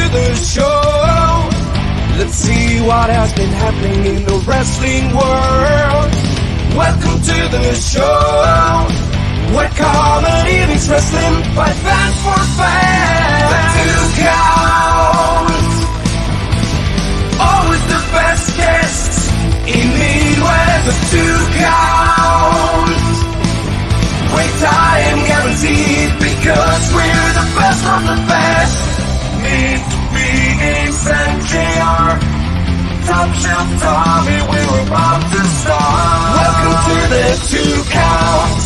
the show. Let's see what has been happening in the wrestling world. Welcome to the show, where comedy meets wrestling by fans for fans. The Two Count, always the best guests in Midwest. The Two Count, great time guaranteed because we're the best of the best. Meet me, Ace and JR, Top Shelf Tommy, we're about to start. Welcome to the Two Count.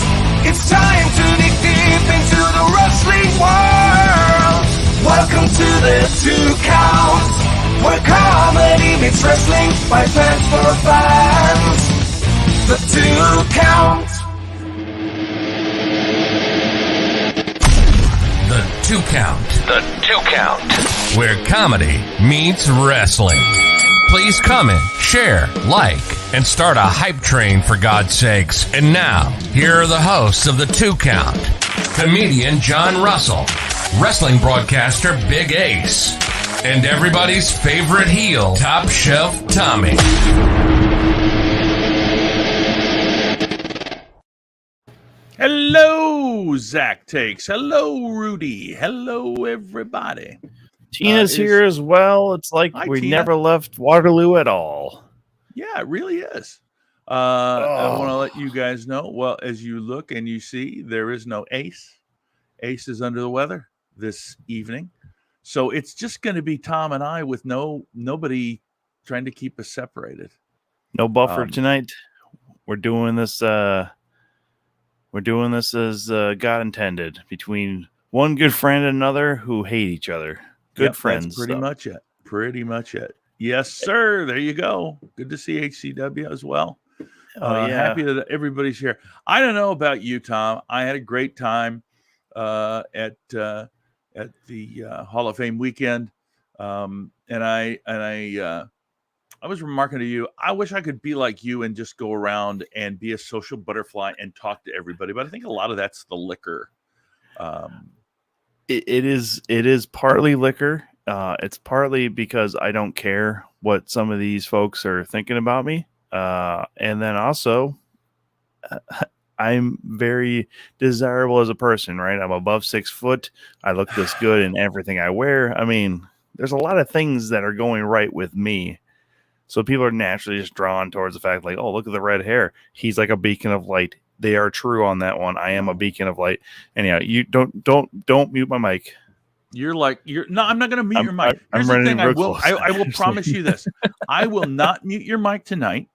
It's time to dig deep into the wrestling world. Welcome to the Two Count, where comedy meets wrestling by fans for fans. The Two Count. The Two Count. The Two Count. Where comedy meets wrestling. Please comment, share, like, and start a hype train for God's sakes. And now, here are the hosts of The Two Count. Comedian John Russell, wrestling broadcaster Big Ace, and everybody's favorite heel, Top Shelf Tommy. Hello, Zach Takes. Hello, Rudy. Hello, everybody. Tina's here as well. It's like we never left Waterloo at all. Yeah, it really is. I want to let you guys know, well, as you look and you see, there is no Ace. Ace is under the weather this evening. So it's just going to be Tom and I with nobody trying to keep us separated. No buffer tonight. We're doing this as God intended, between one good friend and another who hate each other. Good friends. That's pretty much it. Pretty much it. Yes, sir. There you go. Good to see HCW as well. Happy that everybody's here. I don't know about you, Tom. I had a great time at the Hall of Fame weekend, and I was remarking to you, I wish I could be like you and just go around and be a social butterfly and talk to everybody. But I think a lot of that's the liquor. It is partly liquor. It's partly because I don't care what some of these folks are thinking about me. And then also, I'm very desirable as a person, right? I'm above 6 foot. I look this good in everything I wear. I mean, there's a lot of things that are going right with me. So people are naturally just drawn towards the fact, like, oh, look at the red hair. He's like a beacon of light. They are true on that one. I am a beacon of light. Anyhow, you don't mute my mic. No, I'm not going to mute your mic. Here's the thing. I will promise you this. I will not mute your mic tonight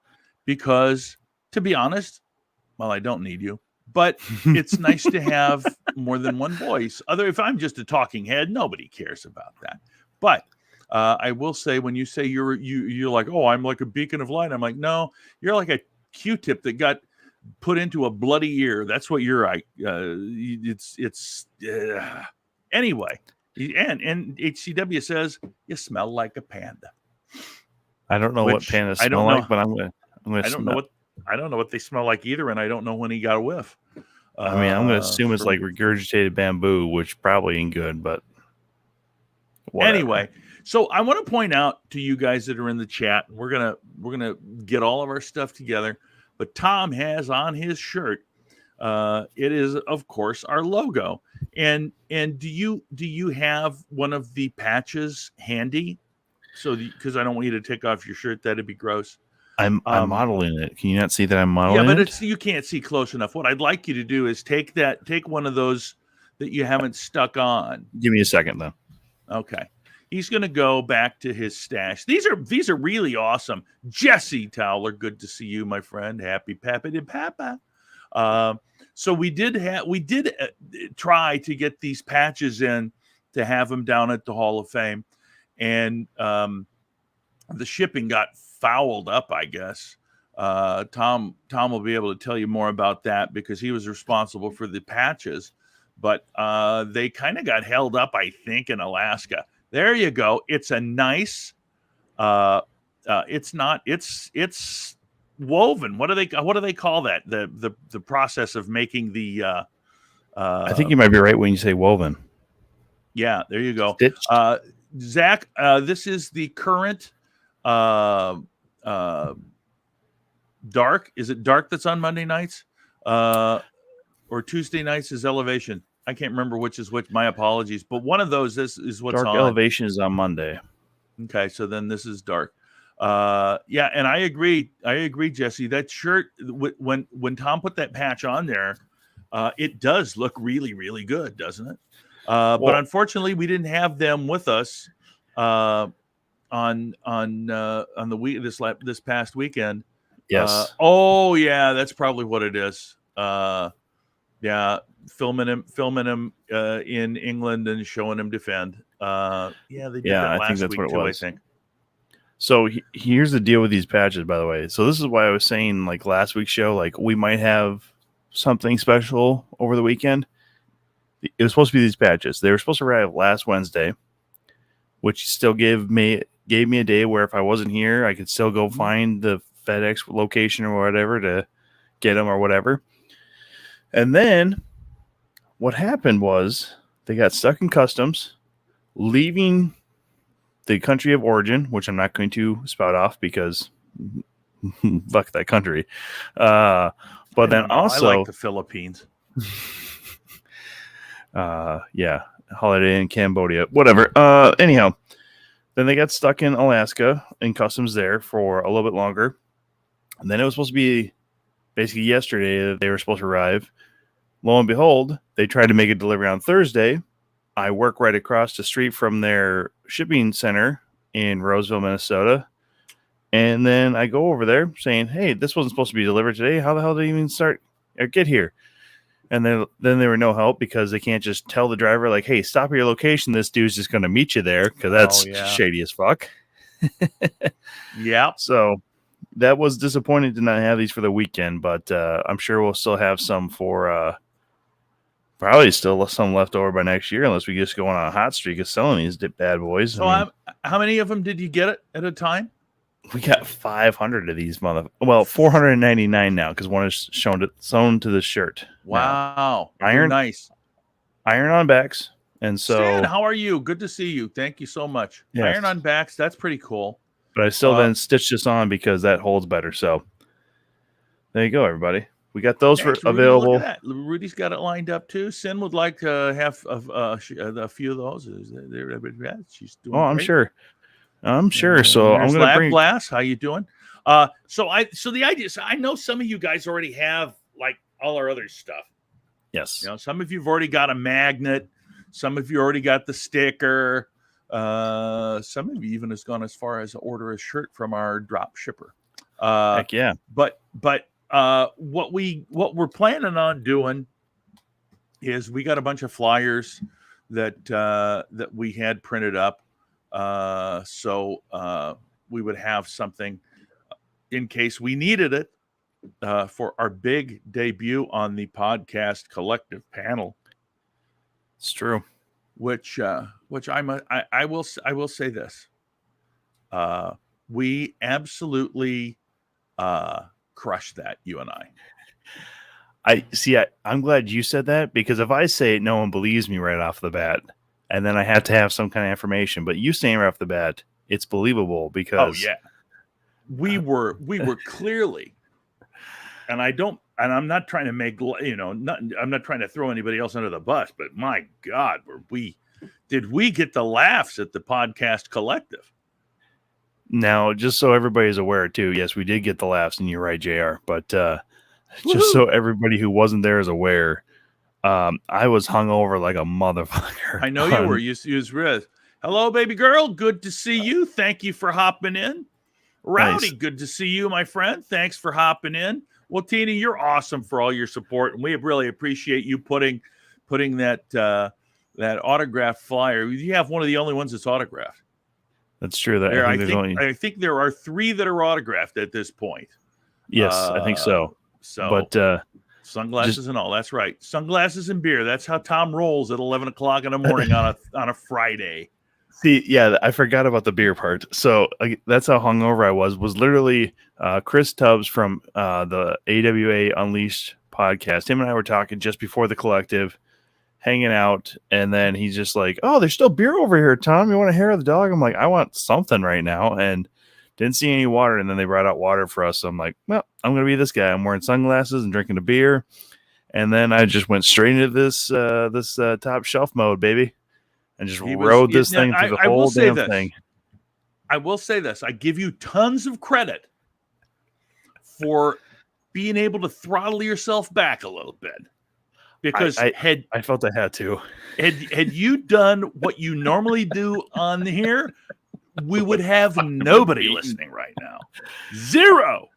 because, to be honest, well, I don't need you, but it's nice to have more than one voice. If I'm just a talking head, nobody cares about that. But I will say, when you say you're like, oh, I'm like a beacon of light, I'm like, no, you're like a Q-tip that got put into a bloody ear. That's what you're like. Anyway. And HCW says you smell like a panda. I don't know what pandas smell like, but I'm gonna. I don't know what they smell like either, and I don't know when he got a whiff. I'm gonna assume it's like regurgitated bamboo, which probably ain't good, but whatever. Anyway. So I want to point out to you guys that are in the chat, we're gonna get all of our stuff together. But Tom has on his shirt, it is, of course, our logo. And do you have one of the patches handy? So because I don't want you to take off your shirt, that'd be gross. I'm modeling it. Can you not see that I'm modeling? Yeah, but you can't see close enough. What I'd like you to do is take one of those that you haven't stuck on. Give me a second, though. Okay. He's going to go back to his stash. These are really awesome. Jesse Towler, good to see you, my friend. Happy Papa de Papa. So we did try to get these patches in to have them down at the Hall of Fame, and the shipping got fouled up, I guess. Tom will be able to tell you more about that because he was responsible for the patches, but they kind of got held up, I think, in Alaska. There you go. It's a nice. It's woven. What do they call that? The process of making the. I think you might be right when you say woven. Yeah, there you go. Zach, this is the current Dark. Is it Dark that's on Monday nights? Or Tuesday nights is Elevation? I can't remember which is which. My apologies. But one of those is what's Dark on. Elevation is on Monday. Okay, so then this is Dark. Yeah, and I agree, Jesse. That shirt, when Tom put that patch on there, it does look really, really good, doesn't it? But unfortunately, we didn't have them with us on the week this past weekend. Yes. Oh yeah, that's probably what it is. Yeah, filming him in England and showing him defend. Yeah, they did that last I think that's week what it too, was. I think. So here's the deal with these patches, by the way. So this is why I was saying, like last week's show, like we might have something special over the weekend. It was supposed to be these patches. They were supposed to arrive last Wednesday, which still gave me a day where if I wasn't here, I could still go find the FedEx location or whatever to get them or whatever. And then what happened was they got stuck in customs, leaving the country of origin, which I'm not going to spout off because fuck that country. But then also, I like the Philippines. Yeah, holiday in Cambodia, whatever. Anyhow, then they got stuck in Alaska in customs there for a little bit longer. And then it was supposed to be basically yesterday that they were supposed to arrive. Lo and behold, they tried to make a delivery on Thursday. I work right across the street from their shipping center in Roseville, Minnesota. And then I go over there saying, hey, this wasn't supposed to be delivered today. How the hell did it even start or get here? And then they were no help because they can't just tell the driver, like, hey, stop at your location. This dude's just going to meet you there because that's shady as fuck. Yeah. So that was disappointing to not have these for the weekend, but I'm sure we'll still have some for probably still some left over by next year, unless we just go on a hot streak of selling these bad boys. So how many of them did you get at a time? We got 500 of these 499 now because one is sewn to the shirt. Wow. Iron, nice. Iron on backs. And so Stan, how are you? Good to see you. Thank you so much. Yes. Iron on backs, that's pretty cool. But I still then stitched this on because that holds better. So there you go, everybody. We got those available. Look at that. Rudy's got it lined up too. Sin would like to have a few of those. She's doing I'm great. sure. I'm sure. So I'm going to bring Blast. How you doing? So the idea is, I know some of you guys already have like all our other stuff. Yes. You know, some of you've already got a magnet. Some of you already got the sticker. Some of you even has gone as far as to order a shirt from our drop shipper. Heck yeah. But what we're planning on doing is we got a bunch of flyers that we had printed up. So we would have something in case we needed it for our big debut on the Podcast Collective panel. It's true. Which I will say this. We absolutely crushed that, you and I. I'm glad you said that because if I say it, no one believes me right off the bat. And then I have to have some kind of information. But you saying right off the bat, it's believable because we were clearly, and I'm not trying to make I'm not trying to throw anybody else under the bus, but my God, did we get the laughs at the Podcast Collective? Now, just so everybody's aware too, yes, we did get the laughs, and you're right, JR. But just so everybody who wasn't there is aware. I was hungover like a motherfucker. I know you were. You was Riz. Hello, baby girl. Good to see you. Thank you for hopping in. Rowdy, nice. Good to see you, my friend. Thanks for hopping in. Well, Tina, you're awesome for all your support, and we really appreciate you putting that autographed flyer. You have one of the only ones that's autographed. That's true. I think there are 3 that are autographed at this point. Yes, I think so. But sunglasses and all. That's right. Sunglasses and beer. That's how Tom rolls at 11 o'clock in the morning on a Friday. See, yeah, I forgot about the beer part. So that's how hungover I was literally Chris Tubbs from the AWA Unleashed podcast. Him and I were talking just before the collective, hanging out, and then he's just like, "Oh, there's still beer over here, Tom. You want a hair of the dog?" I'm like, "I want something right now," and didn't see any water. And then they brought out water for us. So I'm like, "Well, I'm gonna be this guy. I'm wearing sunglasses and drinking a beer." And then I just went straight into this top shelf mode, baby, and just rode this thing through the whole damn thing. I will say this: I give you tons of credit for being able to throttle yourself back a little bit, because I felt I had to. Had you done what you normally do on here, we would have nobody listening right now. Zero.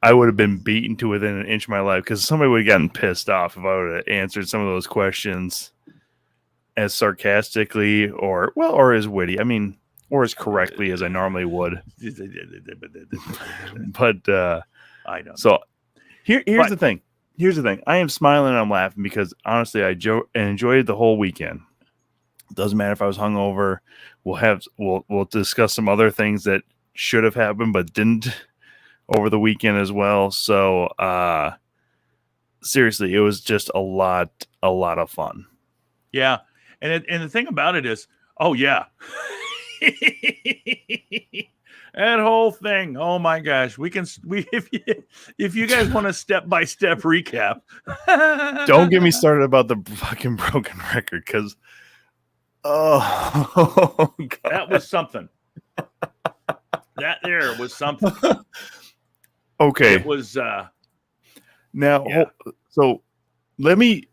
I would have been beaten to within an inch of my life, because somebody would have gotten pissed off if I would have answered some of those questions as sarcastically or as witty. I mean, or as correctly as I normally would. But I know. So here's the thing. Here's the thing. I am smiling and I'm laughing because honestly, I enjoyed the whole weekend. Doesn't matter if I was hungover. We'll discuss some other things that should have happened but didn't over the weekend as well. So seriously, it was just a lot of fun. Yeah, and the thing about it is, oh yeah, that whole thing. Oh my gosh, if you guys want a step-by-step recap, don't get me started about the fucking broken record, because oh God. That was something. That there was something. Okay, it was. Now, yeah. So let me.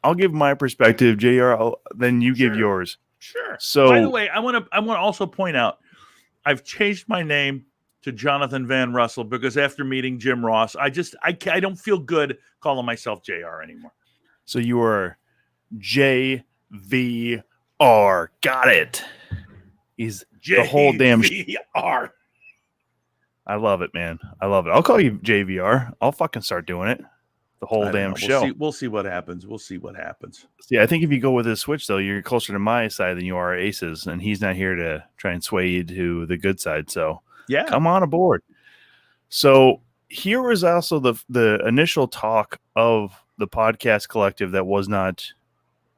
I'll give my perspective, JR. Then you give yours. Sure. So, by the way, I want to also point out, I've changed my name to Jonathan Van Russell because after meeting Jim Ross, I don't feel good calling myself JR anymore. So you are JVR. Got it. He's the whole damn JVR. I love it, man. I love it. I'll call you JVR. I'll fucking start doing it. The whole damn show. We'll see what happens. We'll see what happens. See, I think if you go with this switch, though, you're closer to my side than you are Ace's, and he's not here to try and sway you to the good side. So, yeah, come on aboard. So here was also the initial talk of the podcast collective that was not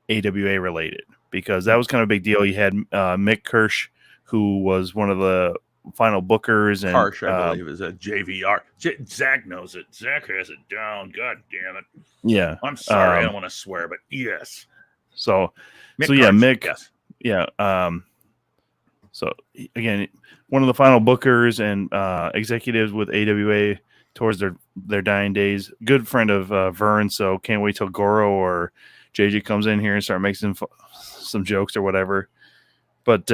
AWA related, because that was kind of a big deal. You had Mick Kirsch, who was one of the final bookers, and Harsh, I believe, is a JVR. Zach knows it. Zach has it down. God damn it. Yeah. I'm sorry. I don't want to swear, but yes. So Mick yeah, Kirsch, Mick. Yes. Yeah. So again, one of the final bookers and executives with AWA towards their dying days. Good friend of Vern. So can't wait till Goro or JJ comes in here and start making some jokes or whatever. But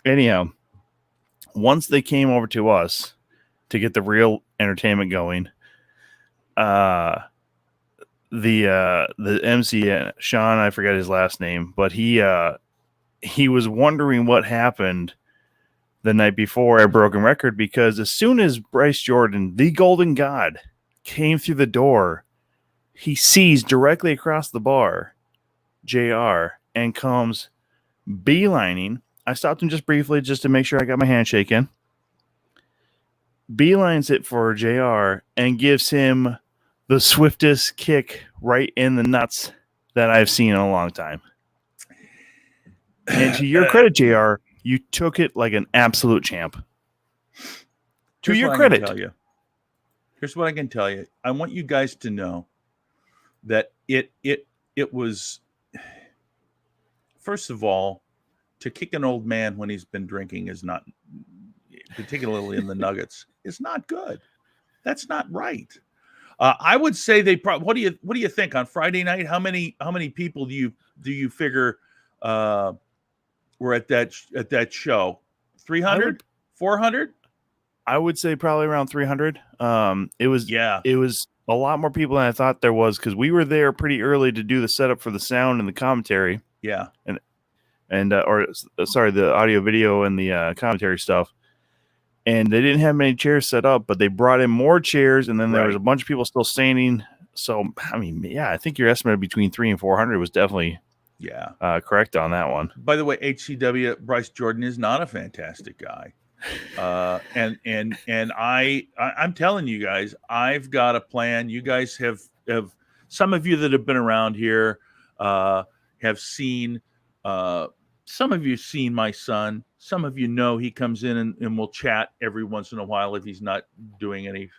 anyhow, once they came over to us to get the real entertainment going, the MC, Sean, I forget his last name, but he was wondering what happened the night before at Broken Record, because as soon as Bryce Jordan, the Golden God, came through the door, he sees directly across the bar JR and comes beelining. I stopped him just briefly just to make sure I got my handshake in. Beelines it for JR and gives him the swiftest kick right in the nuts that I've seen in a long time. And to your credit, JR, you took it like an absolute champ. To your credit. Here's what I can tell you. I want you guys to know that it was, first of all, to kick an old man when he's been drinking is not, particularly in the Nuggets, is not good. That's not right. I would say they probably. What do you think on Friday night? How many people do you figure were at that show? 300, 400? I would say probably around 300. It was a lot more people than I thought there was, because we were there pretty early to do the setup for the sound and the commentary. Yeah, the audio, video, and the commentary stuff. And they didn't have many chairs set up, but they brought in more chairs, and then there was a bunch of people still standing. So, I mean, yeah, I think your estimate between 300 and 400 was definitely correct on that one. By the way, HCW Bryce Jordan is not a fantastic guy. And I'm telling you guys, I've got a plan. You guys have some of you that have been around here, have seen, some of you seen my son. Some of you know he comes in and will chat every once in a while if he's not doing anything.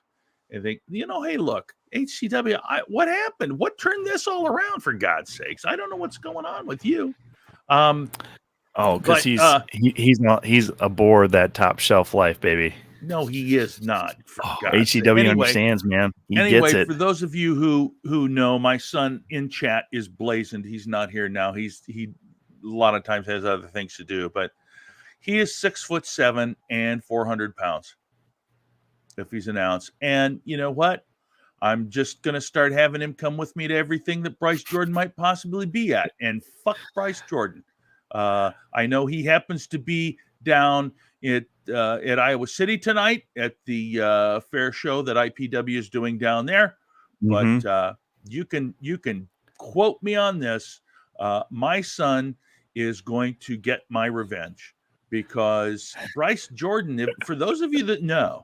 Hey, look, HCW, what happened? What turned this all around, for God's sakes? I don't know what's going on with you. Because he's aboard that top shelf life, baby. No, he is not. HCW understands, man. He gets it. For those of you who know, my son in chat is blazoned. He's not here now. He a lot of times has other things to do, but he is 6'7" and 400 pounds. If he's an ounce, and you know what? I'm just gonna start having him come with me to everything that Bryce Jordan might possibly be at, and fuck Bryce Jordan. I know he happens to be down at Iowa City tonight at the fair show that IPW is doing down there. But you can quote me on this. My son is going to get my revenge, because Bryce Jordan, for those of you that know,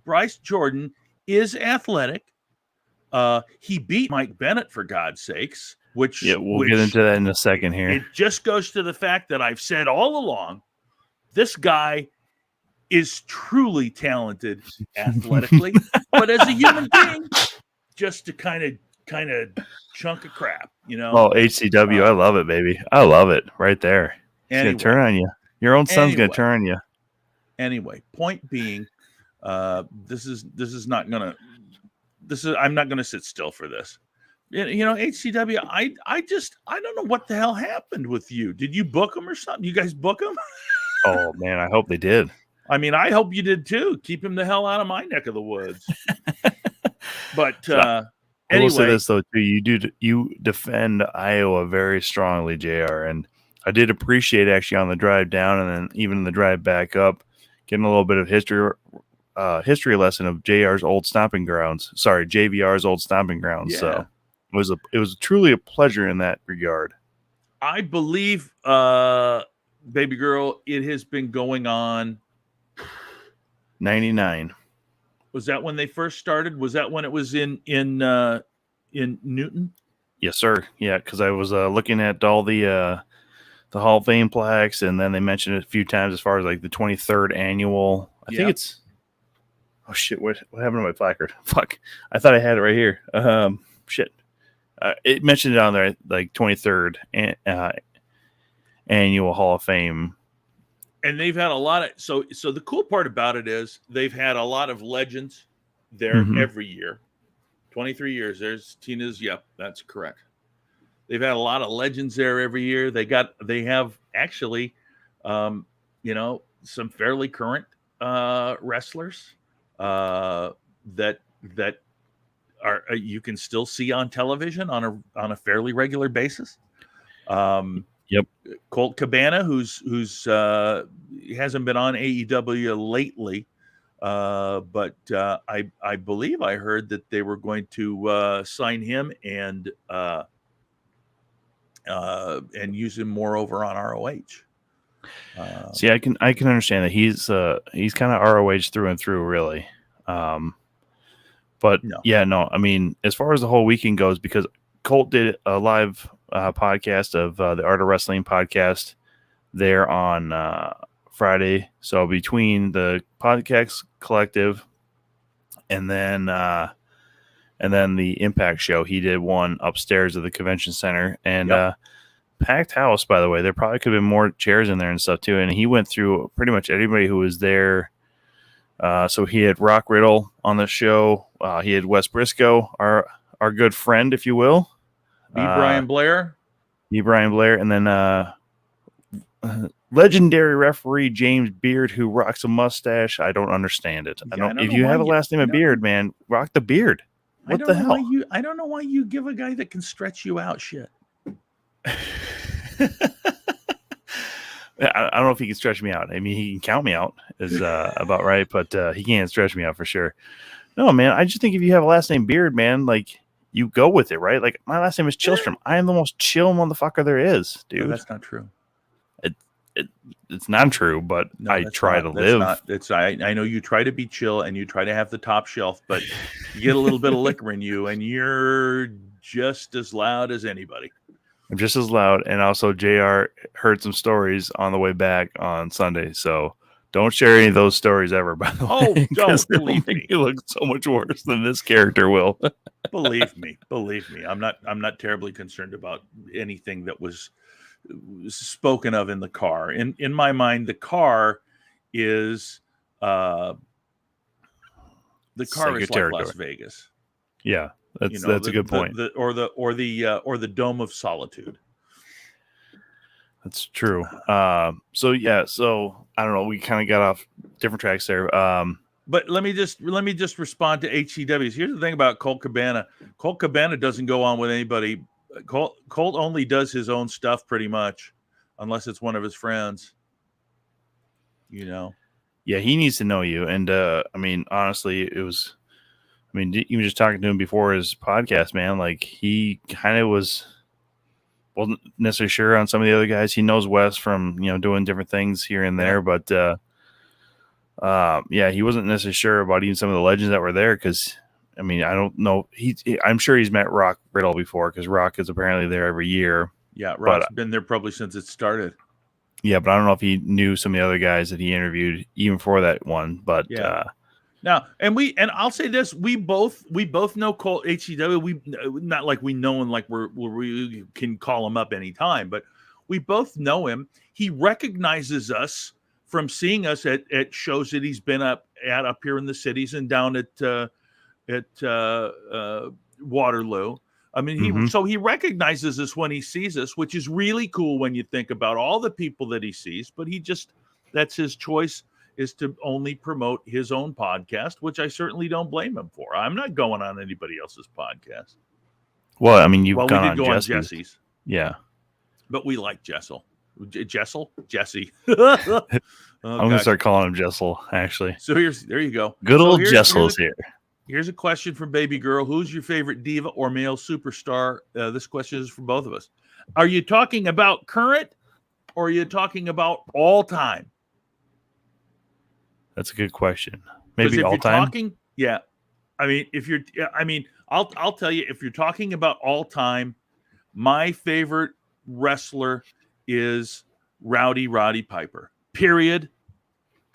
Bryce Jordan is athletic. He beat Mike Bennett, for God's sakes. We'll get into that in a second here. It just goes to the fact that I've said all along, this guy is truly talented athletically, but as a human being, just a kind of chunk of crap, Oh, HCW, I love it, baby. I love it right there. He's gonna turn on you. Your own son's gonna turn on you. Anyway, point being, I'm not gonna sit still for this. HCW, I don't know what the hell happened with you. Did you book him or something? You guys book him? Oh man, I hope they did. I mean, I hope you did too. Keep him the hell out of my neck of the woods. But I will say this though too. You defend Iowa very strongly, JR, and I did appreciate actually on the drive down and then even the drive back up, getting a little bit of history lesson of JVR's old stomping grounds. Yeah. So it was truly a pleasure in that regard. I believe, baby girl, it has been going on 99. Was that when they first started? Was that when it was in Newton? Yes, sir. Yeah, because I was looking at all the Hall of Fame plaques, and then they mentioned it a few times as far as like the 23rd annual. I think it's. Oh shit! What happened to my placard? Fuck! I thought I had it right here. Shit! It mentioned it on there, like 23rd annual Hall of Fame. And they've had a lot of so the cool part about it is they've had a lot of legends there every year. 23 years. There's Tina's. Yep, that's correct. They've had a lot of legends there every year. They have actually, some fairly current wrestlers that are you can still see on television on a fairly regular basis. Yep. Colt Cabana, who's hasn't been on AEW lately, but I believe I heard that they were going to sign him and use him more over on ROH. See, I can understand that he's kind of ROH through and through, really. But no. Yeah, no, I mean, as far as the whole weekend goes, because Colt did a live podcast of the Art of Wrestling podcast there on Friday. So between the podcast collective and then the Impact show, he did one upstairs at the convention center, and packed house, by the way. There probably could have been more chairs in there and stuff too. And he went through pretty much everybody who was there. So he had Rock Riddle on the show. He had Wes Briscoe, our good friend, if you will. Brian Blair. And then legendary referee James Beard, who rocks a mustache. I don't understand it. If you have a last name of Beard, man, rock the beard. What the hell? I don't know why you give a guy that can stretch you out shit. I don't know if he can stretch me out. I mean, he can count me out is about right, but he can't stretch me out for sure. No, man, I just think if you have a last name Beard, man, like you go with it, right? Like my last name is Chillstrom. I am the most chill motherfucker there is, dude. No, that's not true. It's not true, but no, I try to live. I know you try to be chill and you try to have the top shelf, but you get a little bit of liquor in you and you're just as loud as anybody. I'm just as loud. And also, JR heard some stories on the way back on Sunday. So don't share any of those stories ever, by the Oh, way. don't, 'cause it will believe make me. you look so much worse than this character will. Believe me. I'm not terribly concerned about anything that was spoken of in the car. In my mind, the car is like Sacred Las territory. Vegas. Yeah, that's a good point. Or the Dome of Solitude. That's true. So I don't know. We kind of got off different tracks there. But let me just respond to HCWs. Here's the thing about Colt Cabana. Colt Cabana doesn't go on with anybody. Colt only does his own stuff pretty much, unless it's one of his friends. You know. Yeah, he needs to know you. And I mean, honestly, it was. I mean, even just talking to him before his podcast, man, like he kind of wasn't necessarily sure on some of the other guys. He knows Wes from doing different things here and there, but yeah, he wasn't necessarily sure about even some of the legends that were there because. I mean, I don't know. I'm sure he's met Rock Riddle before because Rock is apparently there every year. Yeah, Rock's been there probably since it started. Yeah, but I don't know if he knew some of the other guys that he interviewed even for that one. But yeah. Now, and I'll say this: we both know Colt HCW. We not like we know him like we can call him up anytime, but we both know him. He recognizes us from seeing us at shows that he's been up here in the cities and down at Waterloo. I mean, so he recognizes us when he sees us, which is really cool when you think about all the people that he sees. But that's his choice, is to only promote his own podcast, which I certainly don't blame him for. I'm not going on anybody else's podcast. Well, I mean, we did go on Jesse's. Yeah, but we like Jesse. I'm gonna start calling him Jessel. Actually, so there you go. Good old Jessel's here. Here's a question from Baby Girl. Who's your favorite diva or male superstar? This question is for both of us. Are you talking about current or are you talking about all time? That's a good question. Maybe all time. Yeah. I mean, I'll tell you, if you're talking about all time, my favorite wrestler is Rowdy Roddy Piper. Period.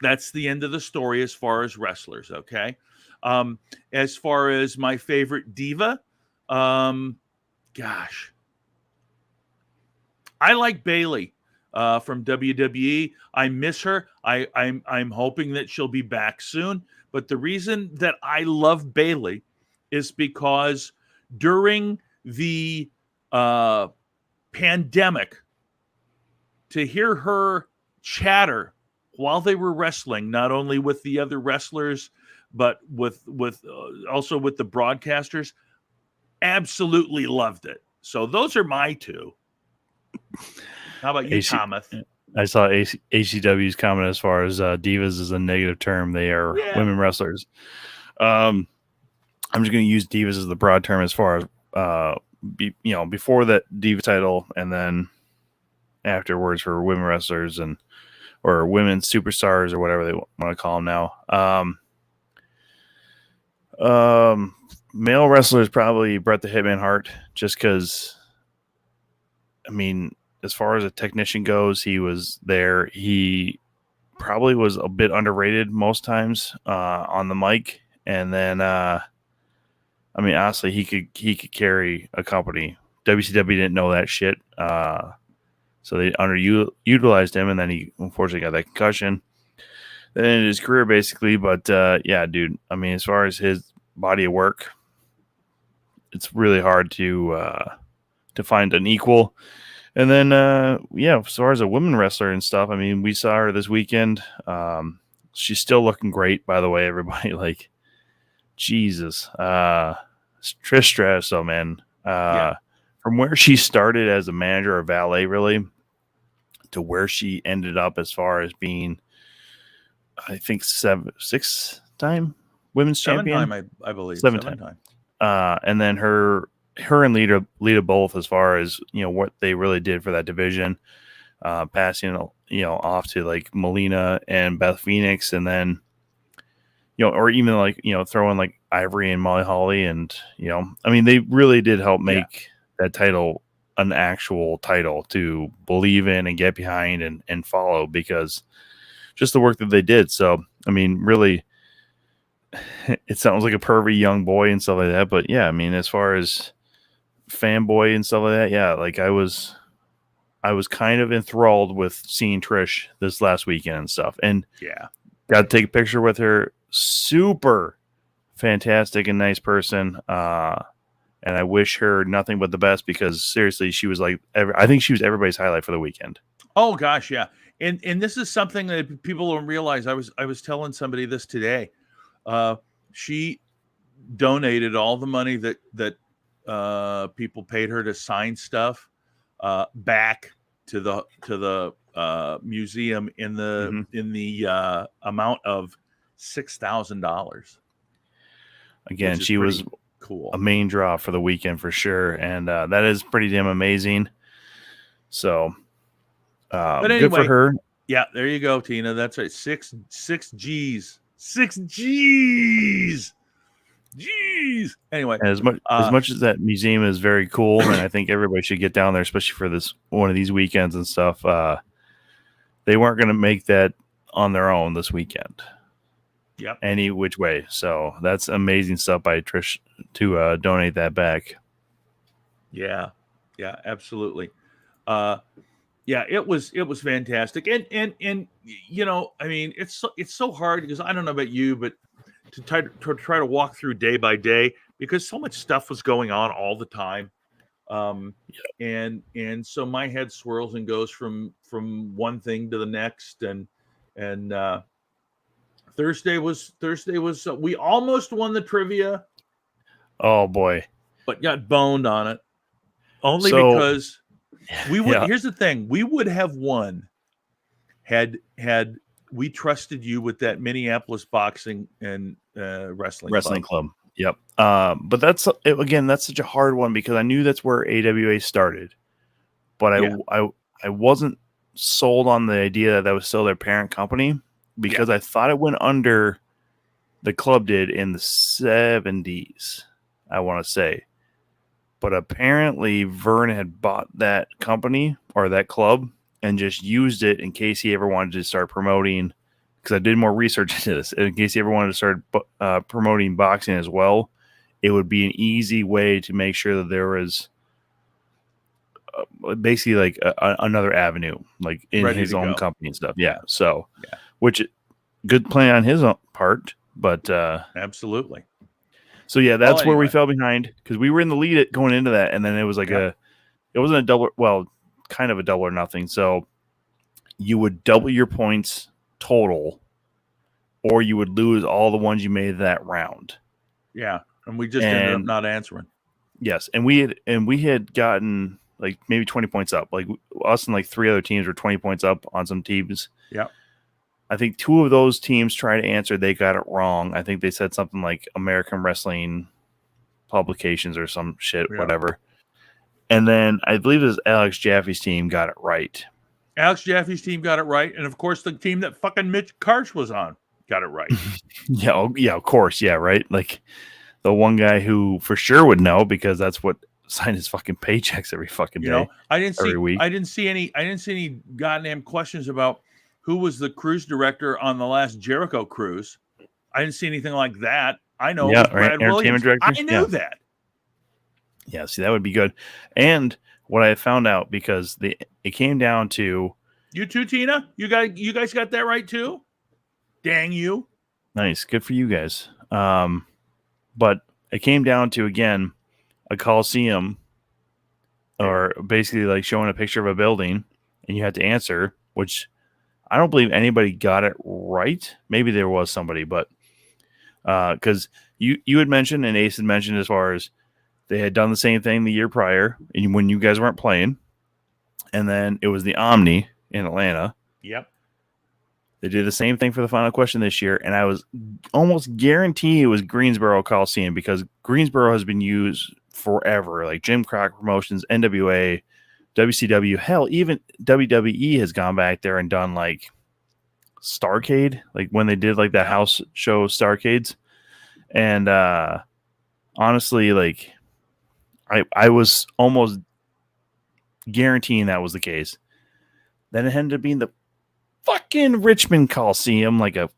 That's the end of the story as far as wrestlers. Okay. As far as my favorite diva, gosh, I like Bayley from WWE. I miss her. I'm hoping that she'll be back soon. But the reason that I love Bayley is because during the pandemic, to hear her chatter while they were wrestling, not only with the other wrestlers, but with also with the broadcasters, absolutely loved it. So those are my two. How about you, Thomas? I saw HCW's comment as far as divas is a negative term. They are women wrestlers. I'm just going to use divas as the broad term as far as before that diva title and then afterwards for women wrestlers or women superstars or whatever they want to call them now. Male wrestler is probably Bret the Hitman Hart, just because, I mean, as far as a technician goes, he was there. He probably was a bit underrated most times on the mic. And then, I mean, honestly, he could carry a company. WCW didn't know that shit. So they underutilized him, and then he unfortunately got that concussion. Then ended his career basically. But yeah, dude, I mean, as far as his body of work, it's really hard to find an equal. And then as far as a women wrestler and stuff, I mean, we saw her this weekend. She's still looking great, by the way, everybody. Like, Jesus. Trish Stratus, man. From where she started as a manager or valet, really, to where she ended up as far as being, I think, six-time women's champion. 7 time, I believe. 7 time. And then her and Lita both, as far as what they really did for that division, passing off to like Melina and Beth Phoenix, and then or even like throwing like Ivory and Molly Holly, and I mean, they really did help make that title an actual title to believe in and get behind and follow, because just the work that they did. So, I mean, really, it sounds like a pervy young boy and stuff like that. But yeah, I mean, as far as fanboy and stuff like that, yeah, like I was kind of enthralled with seeing Trish this last weekend and stuff. And Yeah. got to take a picture with her. Super fantastic and nice person. And I wish her nothing but the best, because seriously, she was like, I think she was everybody's highlight for the weekend. Oh gosh, yeah. And this is something that people don't realize. I was telling somebody this today. She donated all the money that people paid her to sign stuff back to the museum in the amount of $6,000. Again, she was cool, a main draw for the weekend for sure, and that is pretty damn amazing. So, but good anyway, for her. Yeah, there you go, Tina. That's right. Six G's. 6 G's. Jeez. Anyway, As much as that museum is very cool, and I think everybody should get down there, especially for this one of these weekends and stuff. They weren't going to make that on their own this weekend. Yep. Any which way. So that's amazing stuff by Trish to donate that back. Yeah, absolutely. Yeah, it was fantastic, and you know, I mean, it's so hard, because I don't know about you, but to try to walk through day by day, because so much stuff was going on all the time, and so my head swirls and goes from one thing to the next, and Thursday was we almost won the trivia. Oh boy, but got boned on it, only because we would. Yeah. Here's the thing: we would have won had we trusted you with that Minneapolis boxing and wrestling club. Yep. But that's such a hard one, because I knew that's where AWA started, but I wasn't sold on the idea that was still their parent company, because I thought it went under, the club did, in the 70s, I want to say. But apparently Vern had bought that company or that club and just used it in case he ever wanted to start promoting, because I did more research into this, in case he ever wanted to start promoting boxing as well. It would be an easy way to make sure that there was basically like another avenue, like in his own company and stuff. Yeah. So, which good plan on his own part, but absolutely. So yeah, that's where we fell behind, because we were in the lead going into that, and then it was like it wasn't a double, well, kind of a double or nothing. So you would double your points total, or you would lose all the ones you made that round. Yeah, and we just ended up not answering. Yes, and we had gotten like maybe 20 points up. Like us and like 3 other teams were 20 points up on some teams. Yeah. I think 2 of those teams tried to answer. They got it wrong. I think they said something like American Wrestling Publications or some shit, whatever. And then I believe it was Alex Jaffe's team got it right. Alex Jaffe's team got it right. And of course, the team that fucking Mitch Karch was on got it right. Yeah, of course. Yeah, right. Like the one guy who for sure would know, because that's what signed his fucking paychecks every fucking day. You know, I didn't see any goddamn questions about who was the cruise director on the last Jericho cruise. I didn't see anything like that. I know Brad Williams. Director? I knew that. Yeah, see, that would be good. And what I found out, because it came down to, you too, Tina. You guys got that right too. Dang you! Nice, good for you guys. But it came down to, again, a Coliseum, or basically like showing a picture of a building, and you had to answer, which I don't believe anybody got it right. Maybe there was somebody, but because you had mentioned, and Ace had mentioned, as far as they had done the same thing the year prior, and when you guys weren't playing, and then it was the Omni in Atlanta. Yep. They did the same thing for the final question this year, and I was almost guaranteed it was Greensboro Coliseum, because Greensboro has been used forever. Like Jim Crockett Promotions, NWA, WCW, hell, even WWE has gone back there and done like Starrcade, like when they did like that house show Starrcades. And honestly, like I was almost guaranteeing that was the case. Then it ended up being the fucking Richmond Coliseum, like a.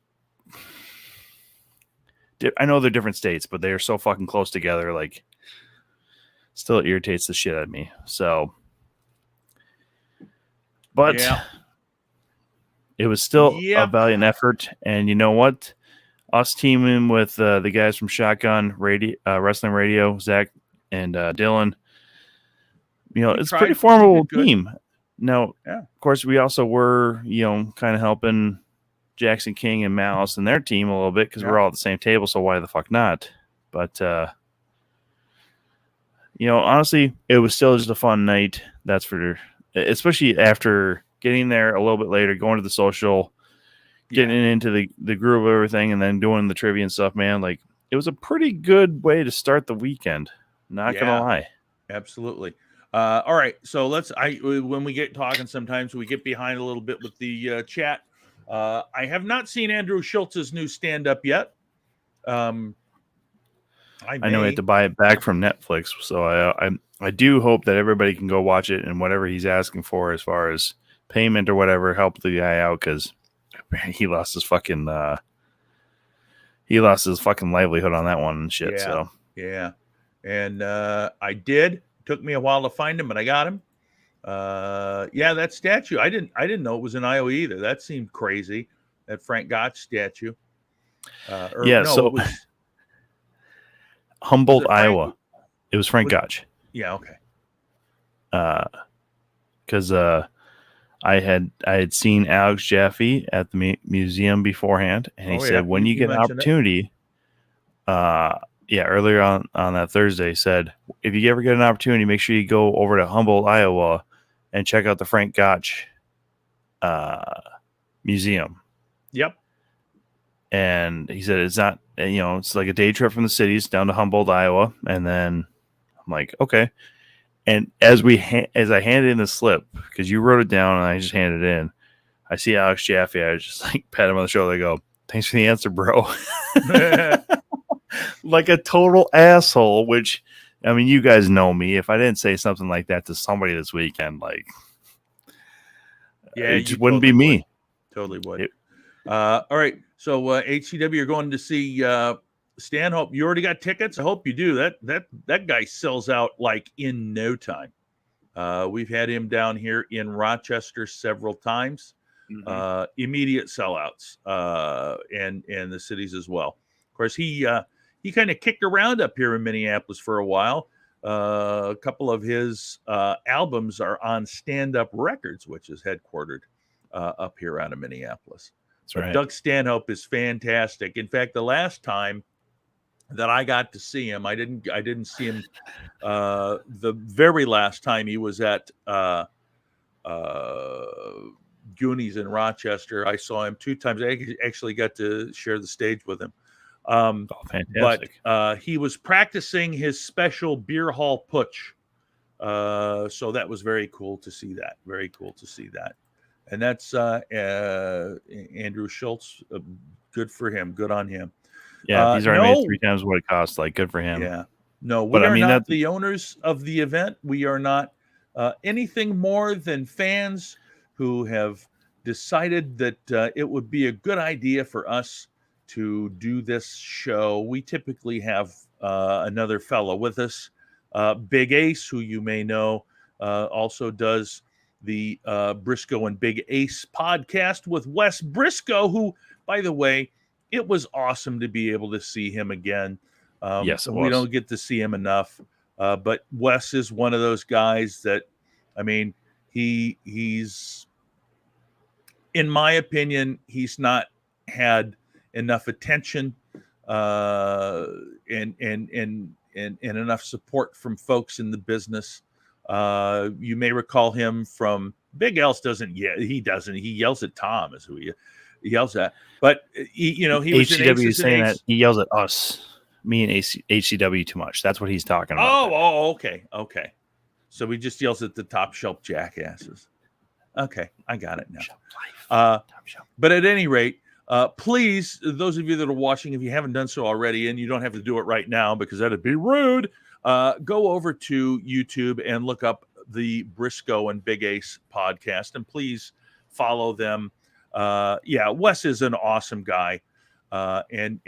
I know they're different states, but they are so fucking close together. Like, still irritates the shit out of me. So, but Yeah. it was still a Yep. valiant effort. And you know what? Us teaming with the guys from Shotgun Radio, Wrestling Radio, Zach and Dylan, We it's a tried. pretty We formidable did good. team. Now, Yeah. of course, we also were, kind of helping Jackson King and Malice and their team a little bit because we're all at the same table. So why the fuck not? But, honestly, it was still just a fun night. That's for, especially after getting there a little bit later, going to the social, getting into the groove of everything, and then doing the trivia and stuff, man. Like, it was a pretty good way to start the weekend. Not going to lie. Absolutely. All right. So when we get talking, sometimes we get behind a little bit with the chat. I have not seen Andrew Schultz's new stand-up yet. I know we have to buy it back from Netflix, so I do hope that everybody can go watch it, and whatever he's asking for as far as payment or whatever, help the guy out, because he lost his fucking livelihood on that one and shit. Yeah. So Yeah. And I did. Took me a while to find him, but I got him. That statue. I didn't know it was in Iowa either. That seemed crazy. That Frank Gotch statue. So it was Humboldt, Was it Frank? Iowa. It was Frank Gotch. Yeah, okay. Because I had seen Alex Jaffe at the museum beforehand, and he said, when you get an opportunity, earlier on that Thursday, said, if you ever get an opportunity, make sure you go over to Humboldt, Iowa, and check out the Frank Gotch museum. Yep. And he said, it's not, it's like a day trip from the cities down to Humboldt, Iowa. And then I'm like, okay. And as I handed in the slip, because you wrote it down and I just handed it in, I see Alex Jaffe. I was just like, pat him on the shoulder. I go, thanks for the answer, bro. Like a total asshole, which, I mean, you guys know me. If I didn't say something like that to somebody this weekend, like, it just wouldn't be me. Totally would. All right. So HCW, you're going to see Stanhope. You already got tickets? I hope you do. That guy sells out like in no time. We've had him down here in Rochester several times. Mm-hmm. Immediate sellouts, and the cities as well. Of course, he kind of kicked around up here in Minneapolis for a while. A couple of his albums are on Stand Up Records, which is headquartered up here out of Minneapolis. That's right. Doug Stanhope is fantastic. In fact, the last time that I got to see him, I didn't see him the very last time he was at Goonies in Rochester. I saw him 2 times. I actually got to share the stage with him. Fantastic. But he was practicing his special beer hall putsch. So that was very cool to see that. Very cool to see that. And that's Andrew Schultz. Good for him. Good on him. Yeah, these are made 3 times what it costs. Like, good for him. Yeah. No, we are not the owners of the event. We are not anything more than fans who have decided that it would be a good idea for us to do this show. We typically have another fellow with us, Big Ace, who you may know, also does the Briscoe and Big Ace podcast with Wes Briscoe, who, by the way, it was awesome to be able to see him again. Yes, we don't get to see him enough, but Wes is one of those guys that, I mean, he's, in my opinion, he's not had enough attention and enough support from folks in the business. You may recall him from Big L's doesn't. Yeah, he doesn't. He yells at Tom is who he yells at. But he was HCW is saying that he yells at us, me and HCW too much. That's what he's talking about. Oh, okay. So he just yells at the top shelf jackasses. Okay, I got it now. But at any rate, please, those of you that are watching, if you haven't done so already, and you don't have to do it right now because that'd be rude, go over to YouTube and look up the Briscoe and Big Ace podcast, and please follow them. Wes is an awesome guy. And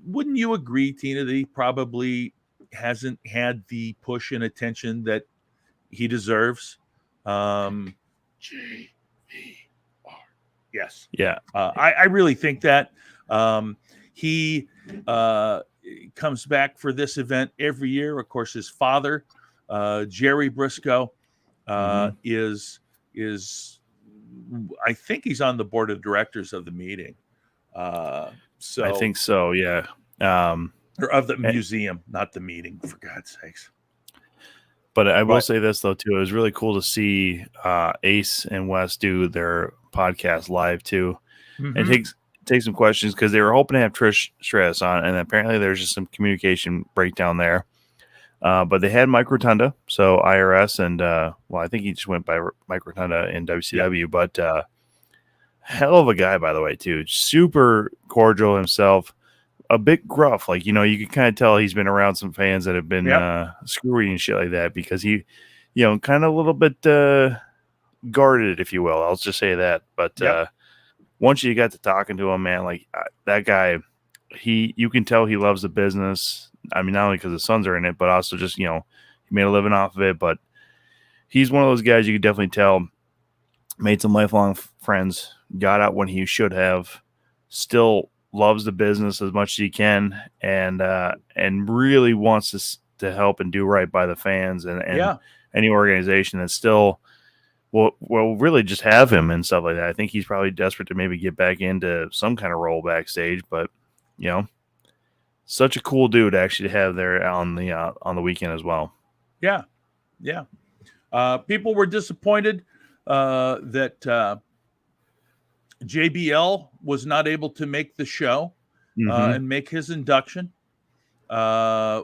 wouldn't you agree, Tina, that he probably hasn't had the push and attention that he deserves? JVR. Yes. Yeah. I really think that he comes back for this event every year. Of course, his father, Jerry Briscoe, is I think he's on the board of directors of the meeting. So I think so. Yeah. Or of the museum, not the meeting, for God's sakes. But I will say this though too, it was really cool to see Ace and Wes do their podcast live too, and take some questions because they were hoping to have Trish Stratus on, and apparently there's just some communication breakdown there. But they had Mike Rotunda, so IRS, and I think he just went by Mike Rotunda in WCW, but hell of a guy, by the way, too. Super cordial himself, a bit gruff. Like, you can kind of tell he's been around some fans that have been screwy and shit like that because he, kind of a little bit guarded, if you will. I'll just say that. But once you got to talking to him, man, like that guy, you can tell he loves the business. I mean, not only because the sons are in it, but also just, he made a living off of it. But he's one of those guys you could definitely tell made some lifelong friends, got out when he should have, still loves the business as much as he can, and really wants to help and do right by the fans and any organization that still will really just have him and stuff like that. I think he's probably desperate to maybe get back into some kind of role backstage, but such a cool dude actually to have there on the weekend as well. Yeah. People were disappointed that JBL was not able to make the show and make his induction,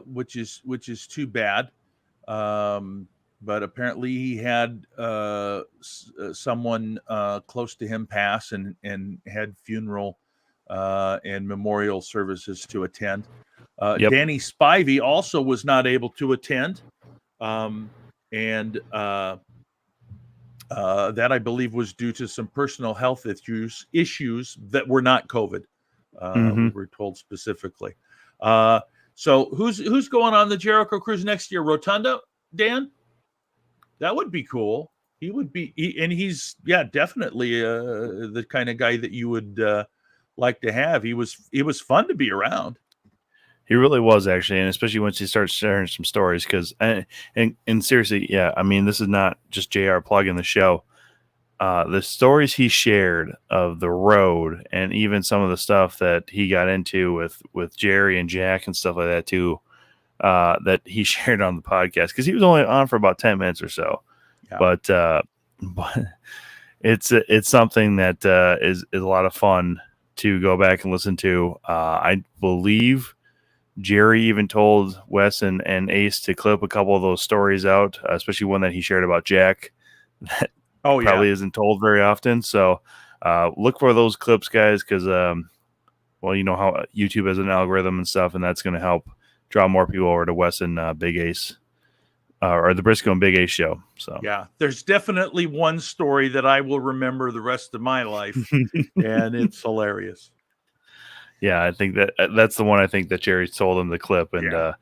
which is too bad. But apparently he had someone close to him pass and had funeral and memorial services to attend. Danny Spivey also was not able to attend. And that I believe was due to some personal health issues that were not COVID. We were told specifically. So who's going on the Jericho Cruise next year? Rotunda, Dan? That would be cool. He would be, and he's definitely the kind of guy that you would like to have. He was fun to be around. He really was, actually, and especially once he starts sharing some stories. Because and seriously, I mean, this is not just JR plugging the show. The stories he shared of the road, and even some of the stuff that he got into with Jerry and Jack and stuff like that too, that he shared on the podcast, because he was only on for about 10 minutes or so. But it's something that is a lot of fun to go back and listen to. I believe Jerry even told Wes and Ace to clip a couple of those stories out, especially one that he shared about Jack that probably isn't told very often. So look for those clips, guys, because, you know how YouTube has an algorithm and stuff, and that's going to help draw more people over to Wes and Big Ace, or the Briscoe and Big Ace show. So there's definitely one story that I will remember the rest of my life, and it's hilarious. Yeah, I think that's the one I think that Jerry told him the clip, and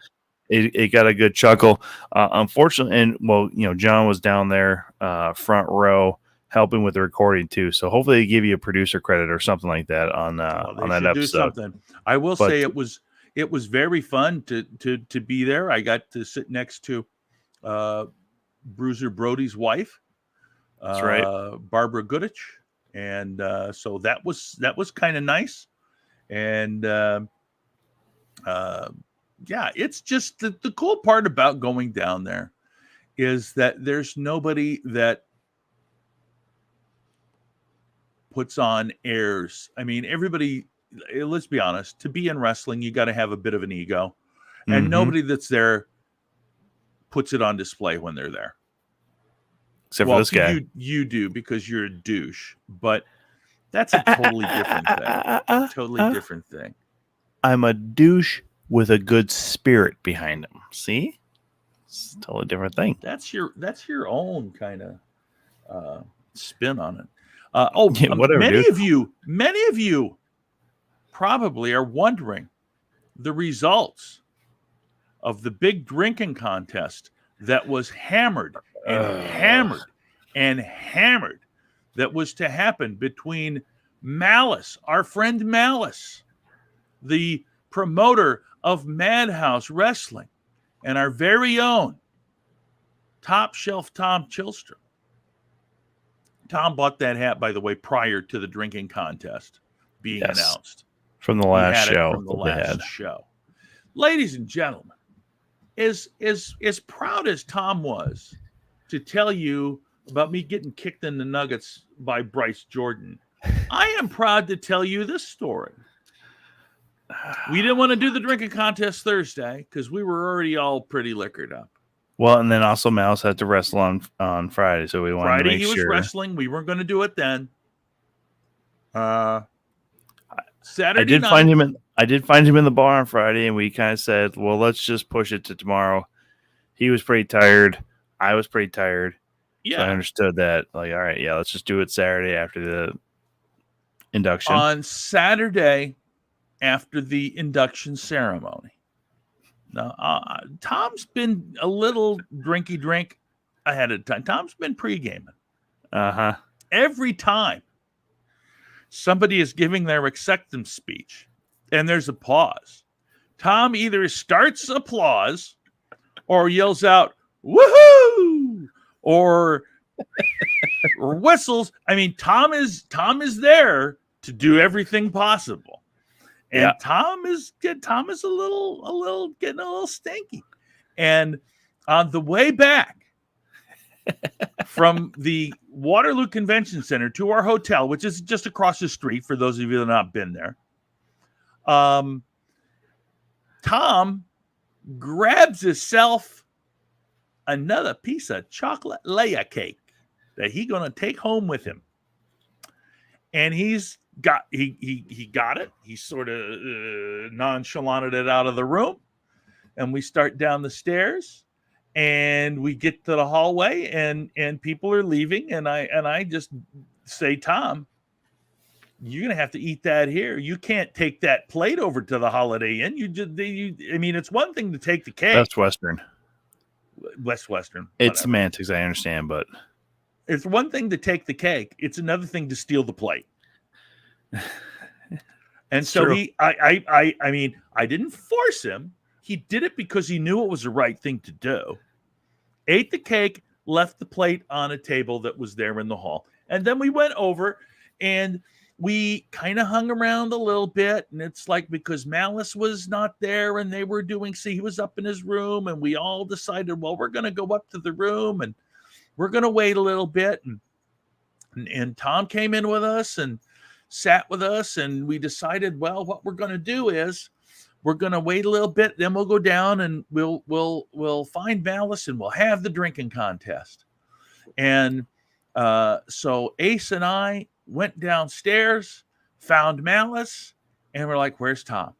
it got a good chuckle. Unfortunately, and John was down there front row helping with the recording too. So hopefully they give you a producer credit or something like that on that episode. Do something. I will say it was very fun to be there. I got to sit next to Bruiser Brody's wife. That's right, Barbara Goodich, and so that was kind of nice. And it's just the cool part about going down there is that there's nobody that puts on airs. I mean, everybody, let's be honest, to be in wrestling, you got to have a bit of an ego, and nobody that's there puts it on display when they're there. Except for this guy. You do, because you're a douche, but that's a totally different thing. Totally different thing. I'm a douche with a good spirit behind him. See? It's a totally different thing. That's your own kind of spin on it. Yeah, whatever, many dude. of you probably are wondering the results of the big drinking contest that was hammered and hammered and hammered, that was to happen between Malice, our friend Malice, the promoter of Madhouse Wrestling, and our very own Top Shelf Tom Chilstrom. Tom bought that hat, by the way, prior to the drinking contest being announced. From the He last had it show. from the that they last had. show. Ladies and gentlemen, as proud as Tom was to tell you about me getting kicked in the nuggets by Bryce Jordan, I am proud to tell you this story. We didn't want to do the drinking contest Thursday because we were already all pretty liquored up. Well, and then also Mouse had to wrestle on Friday, so we wanted to Friday make he was sure. wrestling. We weren't going to do it then. Saturday I did night, find him in the bar on Friday, and we kind of said, well, let's just push it to tomorrow. He was pretty tired. I was pretty tired. yeah. So I understood that. Like, all right, yeah, let's just do it Saturday after the induction. On Saturday after the induction ceremony. Now, Tom's been a little drinky drink ahead of time. Tom's been pre-gaming. Uh-huh. Every time somebody is giving their acceptance speech and there's a pause, Tom either starts applause or yells out, woohoo, or whistles. I mean, Tom is there to do everything possible. And Yeah. Tom is a little getting a little stinky. And on the way back from the Waterloo Convention Center to our hotel, which is just across the street for those of you that have not been there, Tom grabs himself another piece of chocolate layer cake that he's gonna take home with him. And he got it. He sort of nonchalanted it out of the room, and we start down the stairs, and we get to the hallway, and people are leaving, and I just say, Tom, you're gonna have to eat that here. You can't take that plate over to the Holiday Inn. I mean, it's one thing to take the cake. That's Western. Western. It's whatever. semantics, I understand, but It's one thing to take the cake. It's another thing to steal the plate. And so true. I mean, I didn't force him. He did it because he knew it was the right thing to do. Ate the cake, left the plate on a table that was there in the hall. And then we went over and we kind of hung around a little bit. And it's like, because Malice was not there and they were doing, he was up in his room, and we all decided, well, we're going to go up to the room and we're going to wait a little bit. And Tom came in with us and sat with us, and we decided, well, what we're going to do is we're going to wait a little bit, then we'll go down and we'll find Malice and we'll have the drinking contest. And so Ace and I went downstairs, found Malice, and we're like, where's Tom?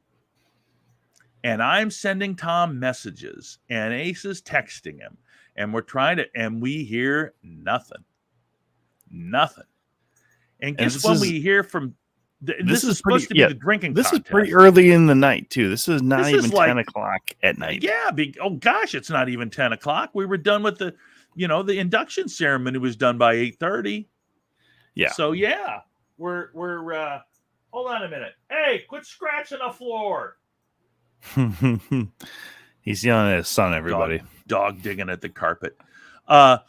And I'm sending Tom messages, and Ace is texting him, and we're trying to, and we hear nothing. And guess when we hear from, this is supposed to be the drinking This contest. is pretty early in the night, too. This is not This is even like- 10 o'clock at night. Yeah. Oh gosh, it's not even 10 o'clock. We were done with the induction ceremony was done by 8:30. Yeah. So yeah, we're hold on a minute. Hey, quit scratching the floor. He's yelling at his son, everybody. Dog digging at the carpet. The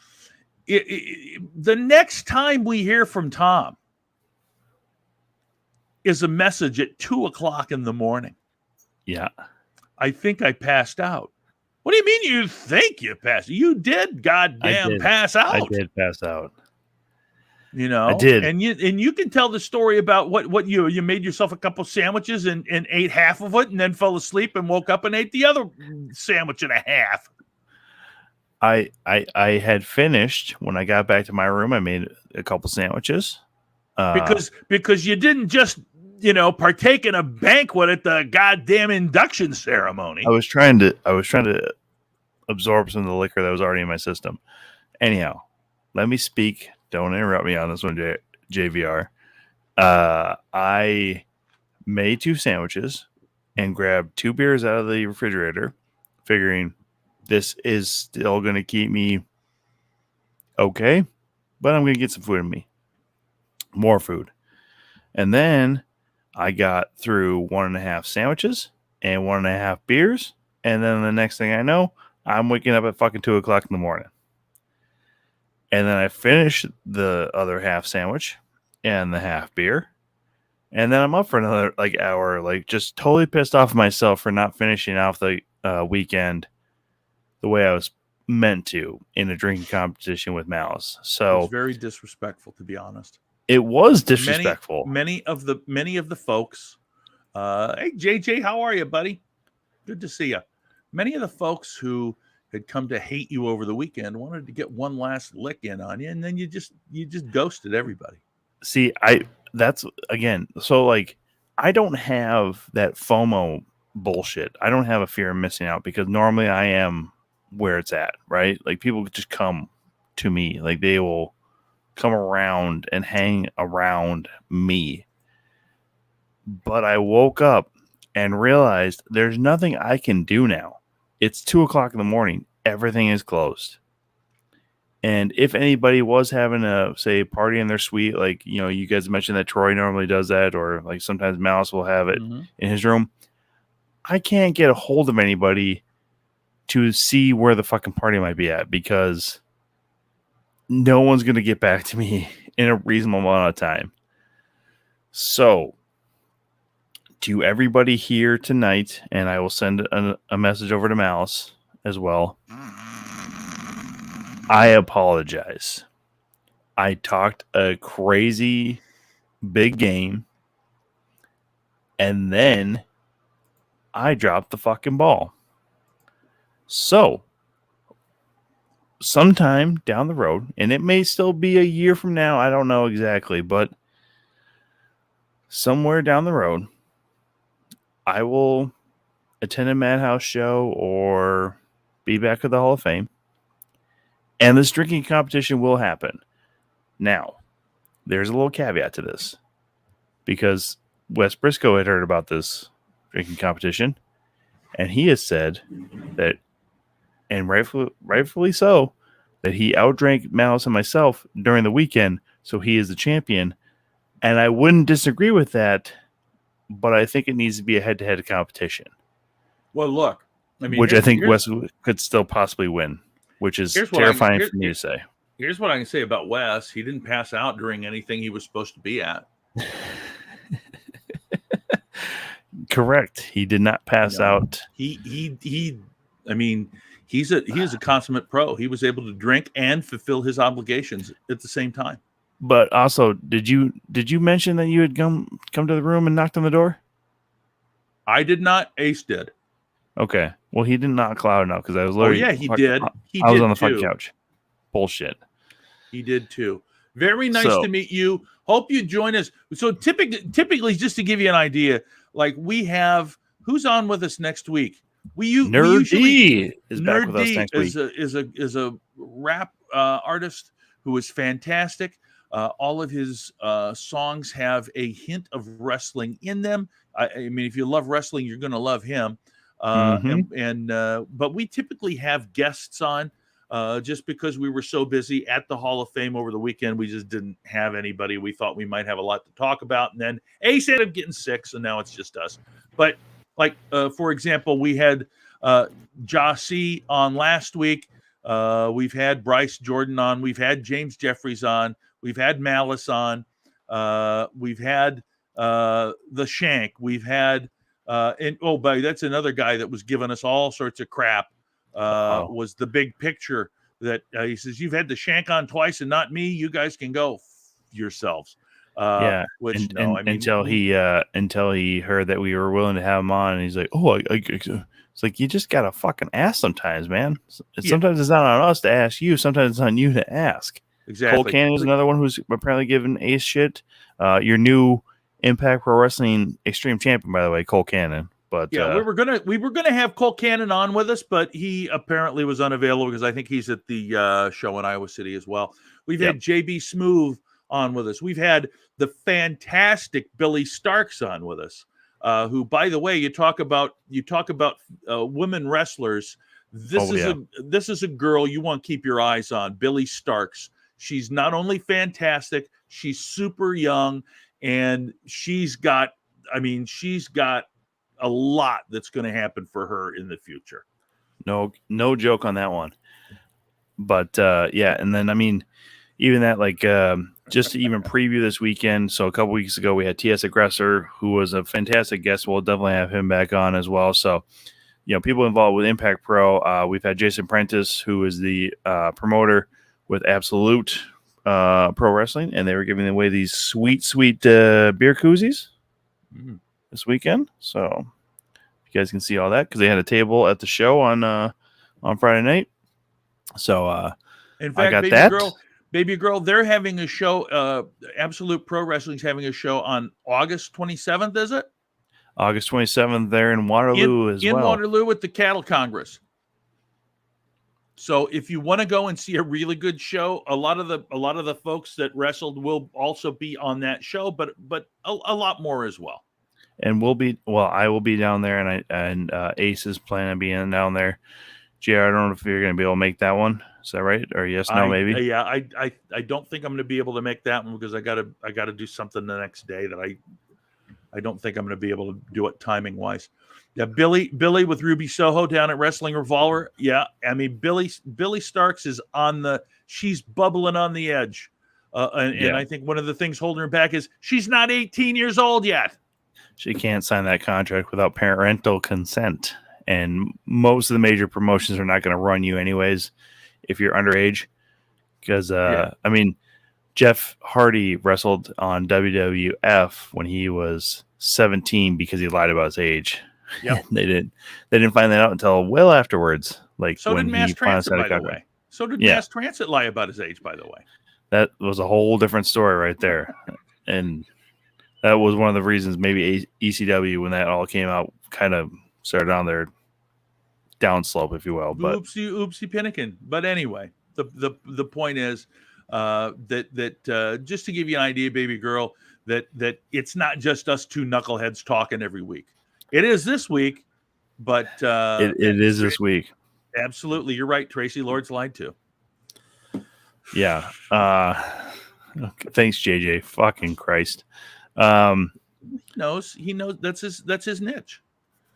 next time we hear from Tom is a message at 2:00 in the morning. Yeah. I think I passed out. What do you mean you think you passed? You did goddamn pass out. I did pass out. You know, I did. And you can tell the story about what you made yourself a couple sandwiches and ate half of it and then fell asleep and woke up and ate the other sandwich and a half. I had finished when I got back to my room. I made a couple sandwiches. Because you didn't just, partake in a banquet at the goddamn induction ceremony. I was trying to absorb some of the liquor that was already in my system. Anyhow, let me speak. Don't interrupt me on this one, JVR. I made 2 sandwiches and grabbed 2 beers out of the refrigerator, figuring this is still going to keep me okay, but I'm going to get some food in me. More food. And then I got through 1.5 sandwiches and 1.5 beers. And then the next thing I know, I'm waking up at fucking 2 o'clock in the morning. And then I finish the other half sandwich and the half beer. And then I'm up for another hour, just totally pissed off myself for not finishing off the weekend the way I was meant to in a drinking competition with Malice. It So was very disrespectful, to be honest. it was disrespectful. Many of the folks. Hey JJ, how are you, buddy? Good to see you. Many of the folks who had come to hate you over the weekend wanted to get one last lick in on you, and then you just ghosted everybody. See, that's again, so I don't have that FOMO bullshit. I don't have a fear of missing out because normally I am where it's at, right? Like people just come to me, like they will come around and hang around me. But I woke up and realized there's nothing I can do now. It's 2 o'clock in the morning. Everything is closed. And if anybody was having a, say, party in their suite, you guys mentioned that Troy normally does that, or sometimes Malice will have it in his room. I can't get a hold of anybody to see where the fucking party might be at because no one's going to get back to me in a reasonable amount of time. So, to everybody here tonight, and I will send a message over to Malice as well. I apologize. I talked a crazy big game, and then I dropped the fucking ball. So, sometime down the road, and it may still be a year from now, I don't know exactly, but somewhere down the road, I will attend a Madhouse show or be back at the Hall of Fame. And this drinking competition will happen. Now, there's a little caveat to this. Because Wes Briscoe had heard about this drinking competition. And he has said that, and rightfully so, that he outdrank Malice and myself during the weekend. So he is the champion. And I wouldn't disagree with that. But I think it needs to be a head-to-head competition. Well, look. Which I think Wes could still possibly win. Which is terrifying for me to say. Here's what I can say about Wes. He didn't pass out during anything he was supposed to be at. Correct. He did not pass out. He's a consummate pro. He was able to drink and fulfill his obligations at the same time. But also, did you mention that you had come to the room and knocked on the door? I did not. Ace did. Okay. Well, he did not cloud enough because I was literally. Oh, yeah, he did. I was on the fucking couch. Bullshit. He did too. Very nice to meet you. Hope you join us. So typically, just to give you an idea, we have who's on with us next week. Nerd D is back with us next week. Is a rap artist who is fantastic. All of his songs have a hint of wrestling in them. I mean, if you love wrestling, you're going to love him. But we typically have guests on just because we were so busy at the Hall of Fame over the weekend. We just didn't have anybody. We thought we might have a lot to talk about. And then Ace ended up getting sick, so now it's just us. But for example, we had Jossie on last week. We've had Bryce Jordan on. We've had James Jeffries on. We've had Malice on. We've had the Shank. We've had buddy, that's another guy that was giving us all sorts of crap. Was the Big Picture that he says you've had the Shank on twice and not me. You guys can go yourselves. Until he heard that we were willing to have him on, and he's like, it's like you just gotta fucking ask sometimes, man. Sometimes it's not on us to ask you. Sometimes it's on you to ask. Exactly. Cole Cannon is another one who's apparently giving Ace shit. Your new Impact Pro Wrestling Extreme Champion, by the way, Cole Cannon. But Yeah, we were gonna have Cole Cannon on with us, but he apparently was unavailable because I think he's at the show in Iowa City as well. We've had JB Smoove on with us. We've had the fantastic Billy Starks on with us, who, by the way, you talk about women wrestlers. This is a girl you want to keep your eyes on, Billy Starks. She's not only fantastic, she's super young, and she's got a lot that's going to happen for her in the future. No joke on that one. But and then I mean, even that, like, just to even preview this weekend. So a couple weeks ago we had TS Aggressor, who was a fantastic guest. We'll definitely have him back on as well. So, people involved with Impact Pro. We've had Jason Prentice, who is the promoter with Absolute Pro Wrestling, and they were giving away these sweet beer koozies this weekend. So you guys can see all that because they had a table at the show on Friday night. So in fact, I got Baby Girl, they're having a show. Absolute Pro Wrestling's having a show on August 27th, is it? August 27th there in Waterloo as well. In Waterloo at the Cattle Congress. So if you want to go and see a really good show, a lot of the folks that wrestled will also be on that show, but a lot more as well. And I will be down there, and Ace is planning on being down there. JR, I don't know if you're going to be able to make that one. Is that right? Or yes, no, maybe? Yeah, I don't think I'm going to be able to make that one because I gotta do something the next day that I don't think I'm going to be able to do it timing wise. Yeah, Billy with Ruby Soho down at Wrestling Revolver. Yeah, I mean Billy Starks is she's bubbling on the edge, and I think one of the things holding her back is she's not 18 years old yet. She can't sign that contract without parental consent, and most of the major promotions are not going to run you anyways if you're underage, because I mean, Jeff Hardy wrestled on WWF when he was 17 because he lied about his age. Yeah, they didn't find that out until well afterwards. Like, so when did Mass Transit, by the way. So did Mass Transit lie about his age, by the way. That was a whole different story right there, and that was one of the reasons maybe ECW, when that all came out, kind of started on their downslope, if you will. But oopsie pinnakin. But anyway, the point is that just to give you an idea, Baby Girl, that it's not just us two knuckleheads talking every week. It is this week, but it is this week. Absolutely, you're right. Tracy Lord's lied too. Yeah. Thanks, JJ. Fucking Christ. He knows that's his niche.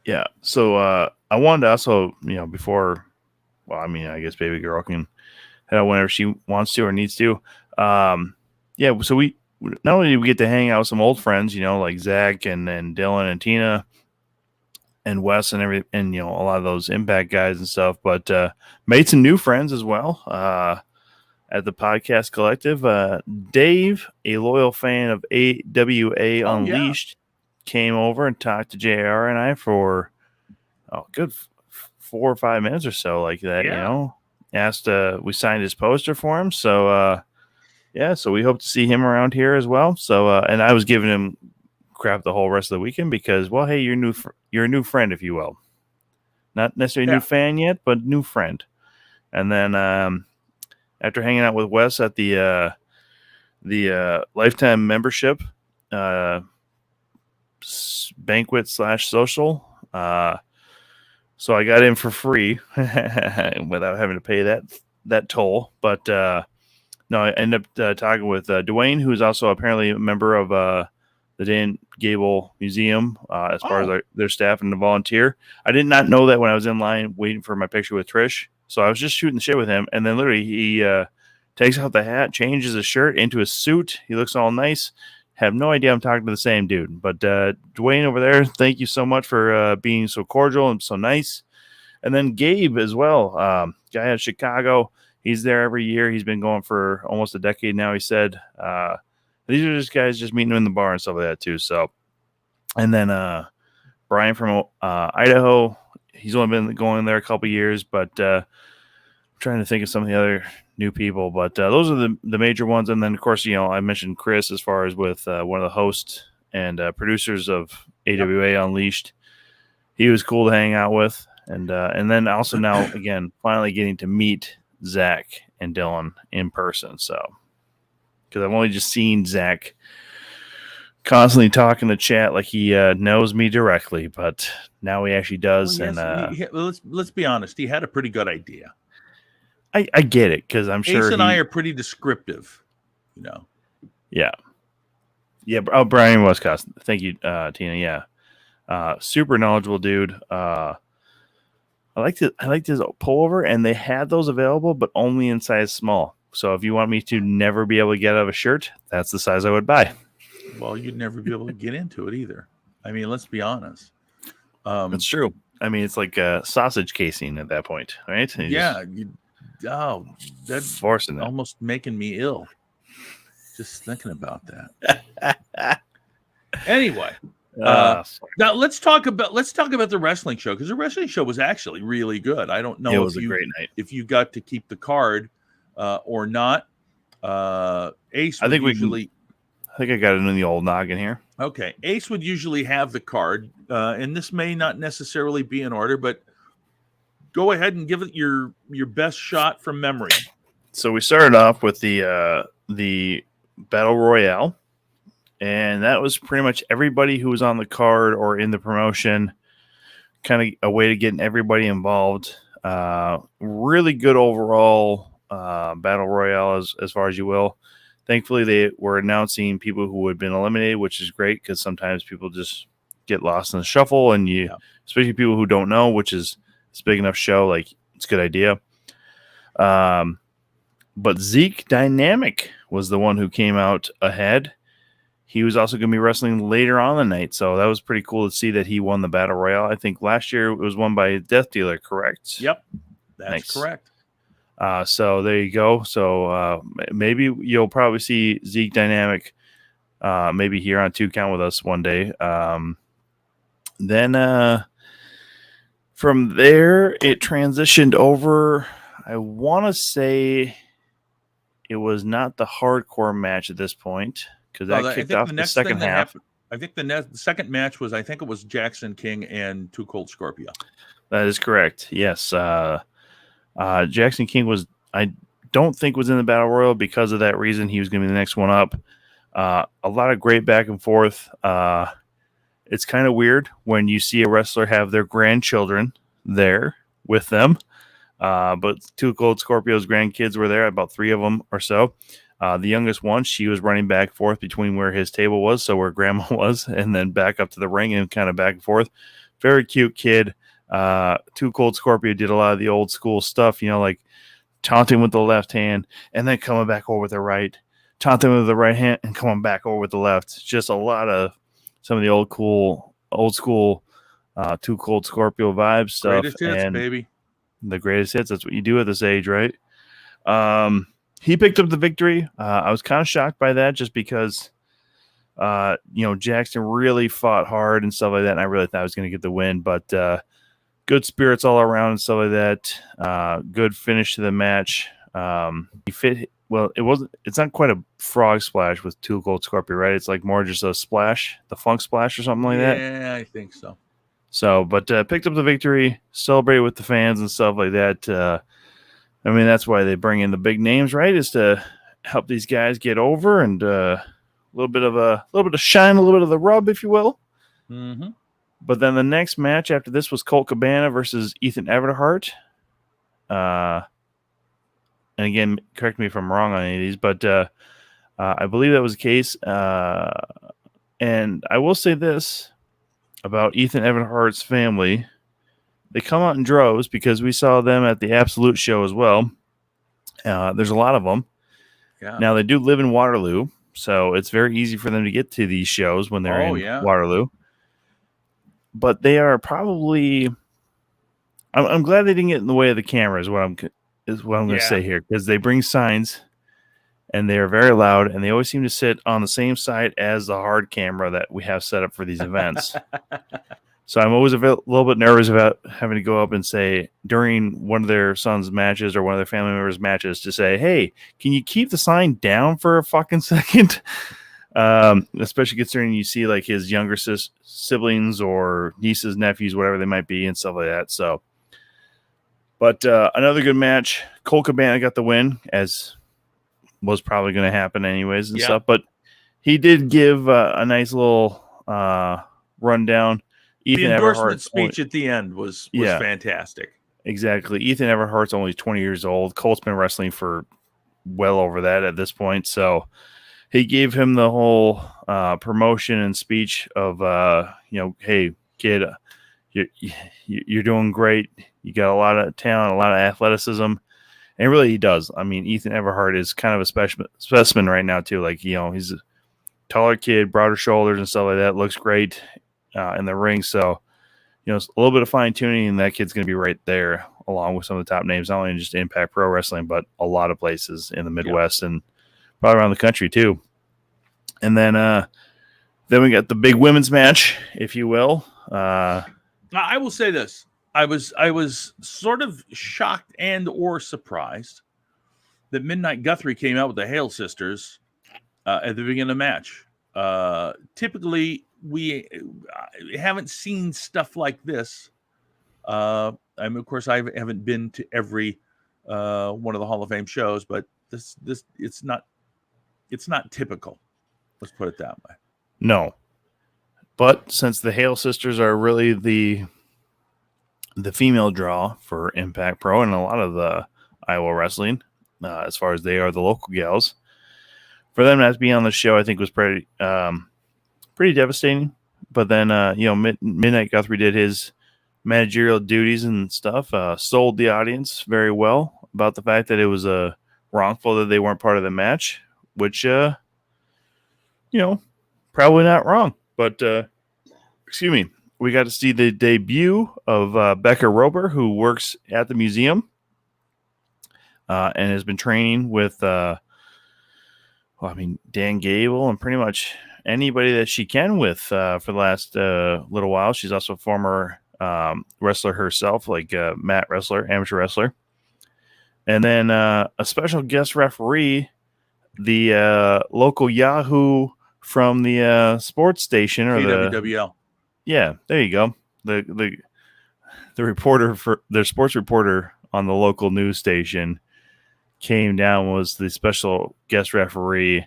Yeah. So I wanted to also, before, well, I mean, I guess Baby Girl can head out whenever she wants to or needs to. So we not only do we get to hang out with some old friends, like Zach and Dylan and Tina and Wes and a lot of those Impact guys and stuff, but made some new friends as well at the Podcast Collective. Dave, a loyal fan of AWA Unleashed, came over and talked to JR and I for good 4 or 5 minutes or so, like that. Asked, we signed his poster for him, so so we hope to see him around here as well. So and I was giving him crap the whole rest of the weekend because, well, hey, you're a new friend, if you will, not necessarily a new fan yet, but new friend. And then after hanging out with Wes at the lifetime membership banquet / social, so I got in for free without having to pay that toll. But no, I ended up talking with Dwayne, who's also apparently a member of the Dan Gable Museum as far as their staff and the volunteer. I did not know that when I was in line waiting for my picture with Trish. So I was just shooting the shit with him, and then literally he takes out the hat, changes his shirt into a suit. He looks all nice. Have no idea I'm talking to the same dude. But Dwayne over there, thank you so much for being so cordial and so nice. And then Gabe as well, guy out of Chicago. He's there every year. He's been going for almost a decade now, he said. These are just guys just meeting him in the bar and stuff like that too. So, and then Brian from Idaho, he's only been going there a couple years, but I'm trying to think of some of the other new people. But those are the major ones. And then, of course, I mentioned Chris as far as with one of the hosts and producers of AWA Unleashed. he was cool to hang out with, and then also now again finally getting to meet Zach and Dylan in person. So because I've only just seen Zach constantly talking to chat like he knows me directly, but now he actually does. Well, And yes, let's be honest. He had a pretty good idea. I get it because I'm sure Ace and I are pretty descriptive, you know. Yeah. Oh, Brian Westcott. Thank you, Tina. Yeah. Super knowledgeable dude. I liked his pullover, and they had those available, but only in size small. So if you want me to never be able to get out of a shirt, that's the size I would buy. Well, you'd never be able to get into it either. I mean, let's be honest. That's true. I mean, it's like a sausage casing at that point, right? That's forcing that. Almost making me ill. Just thinking about that. Anyway, now let's talk about the wrestling show, because the wrestling show was actually really good. I don't know it was a great night. If you got to keep the card or not. Ace, I think I think I got it in the old noggin here. Okay, Ace would usually have the card, and this may not necessarily be in order, but go ahead and give it your best shot from memory. So we started off with the Battle Royale, and that was pretty much everybody who was on the card or in the promotion, kind of a way to get everybody involved. Really good overall Battle Royale as far as you will. Thankfully, they were announcing people who had been eliminated, which is great because sometimes people just get lost in the shuffle, and especially people who don't know, which is it's a big enough show, like it's a good idea. But Zeke Dynamic was the one who came out ahead. He was also going to be wrestling later on in the night, so that was pretty cool to see that he won the Battle Royale. I think last year it was won by Death Dealer, correct? Yep, that's nice. Correct. So there you go. So maybe you'll probably see Zeke Dynamic maybe here on 2 Count with us one day. Then from there, it transitioned over. I want to say it was not the hardcore match at this point because that kicked off the second half. I think the second match was, I think it was Jackson King and Too Cold Scorpio. That is correct. Yes. Jackson King I don't think was in the Battle Royal because of that reason. He was going to be the next one up. A lot of great back and forth. It's kind of weird when you see a wrestler have their grandchildren there with them. But Too Cold Scorpio's grandkids were there, about 3 of them or so. The youngest one, she was running back and forth between where his table was, so where grandma was, and then back up to the ring and kind of back and forth. Very cute kid. Too Cold Scorpio did a lot of the old school stuff, like taunting with the left hand and then coming back over with the right, taunting with the right hand and coming back over with the left. Just a lot of some of the old school Too Cold Scorpio vibe stuff. Greatest hits, and baby. The greatest hits. That's what you do at this age, right? He picked up the victory. I was kind of shocked by that just because Jackson really fought hard and stuff like that, and I really thought I was going to get the win, but good spirits all around and stuff like that. Good finish to the match. It's not quite a frog splash with Too Cold Scorpio, right? It's like more just a splash, the funk splash or something like that. Yeah, I think so. So, but picked up the victory, celebrated with the fans and stuff like that. I mean, that's why they bring in the big names, right? Is to help these guys get over and a little bit of shine, a little bit of the rub, if you will. Mm-hmm. But then the next match after this was Colt Cabana versus Ethan Everhart. And again, correct me if I'm wrong on any of these, but I believe that was the case. And I will say this about Ethan Everhart's family. They come out in droves because we saw them at the Absolute show as well. There's a lot of them. Yeah. Now, they do live in Waterloo, so it's very easy for them to get to these shows when they're in Waterloo. But they are probably... I'm glad they didn't get in the way of the camera is what I'm going to say here, because they bring signs, and they are very loud, and they always seem to sit on the same side as the hard camera that we have set up for these events. So I'm always a little bit nervous about having to go up and say during one of their sons' matches or one of their family members' matches to say, hey, can you keep the sign down for a fucking second? Especially considering you see like his younger siblings or nieces, nephews, whatever they might be, and stuff like that. So, but another good match. Colt Cabana got the win, as was probably going to happen anyways and stuff. But he did give a nice little rundown. The endorsement speech at the end was fantastic. Exactly. Ethan Everhart's only 20 years old. Colt's been wrestling for well over that at this point. So he gave him the whole promotion and speech of, hey, kid, you're doing great. You got a lot of talent, a lot of athleticism. And really, he does. I mean, Ethan Everhart is kind of a specimen right now, too. Like, he's a taller kid, broader shoulders and stuff like that. Looks great in the ring. So, a little bit of fine tuning, and that kid's going to be right there along with some of the top names, not only in just Impact Pro Wrestling, but a lot of places in the Midwest and probably around the country, too. And then we got the big women's match, if you will. I will say this. I was sort of shocked and or surprised that Midnight Guthrie came out with the Hale sisters at the beginning of the match. Typically, we haven't seen stuff like this. Of course, I haven't been to every one of the Hall of Fame shows, but this it's not typical. Let's put it that way. No, but since the Hale sisters are really the female draw for Impact Pro and a lot of the Iowa wrestling, as far as they are the local gals, for them not to be on the show, I think was pretty devastating. But then, Midnight Guthrie did his managerial duties and stuff, sold the audience very well about the fact that it was wrongful that they weren't part of the match, which, probably not wrong. But, excuse me. We got to see the debut of Becca Roper, who works at the museum and has been training with, Dan Gable and pretty much anybody that she can with for the last little while. She's also a former wrestler herself, like Matt Wrestler, amateur wrestler. And then a special guest referee, the local Yahoo from the sports station or KWWL. Yeah, there you go. The reporter for their sports reporter on the local news station came down, was the special guest referee.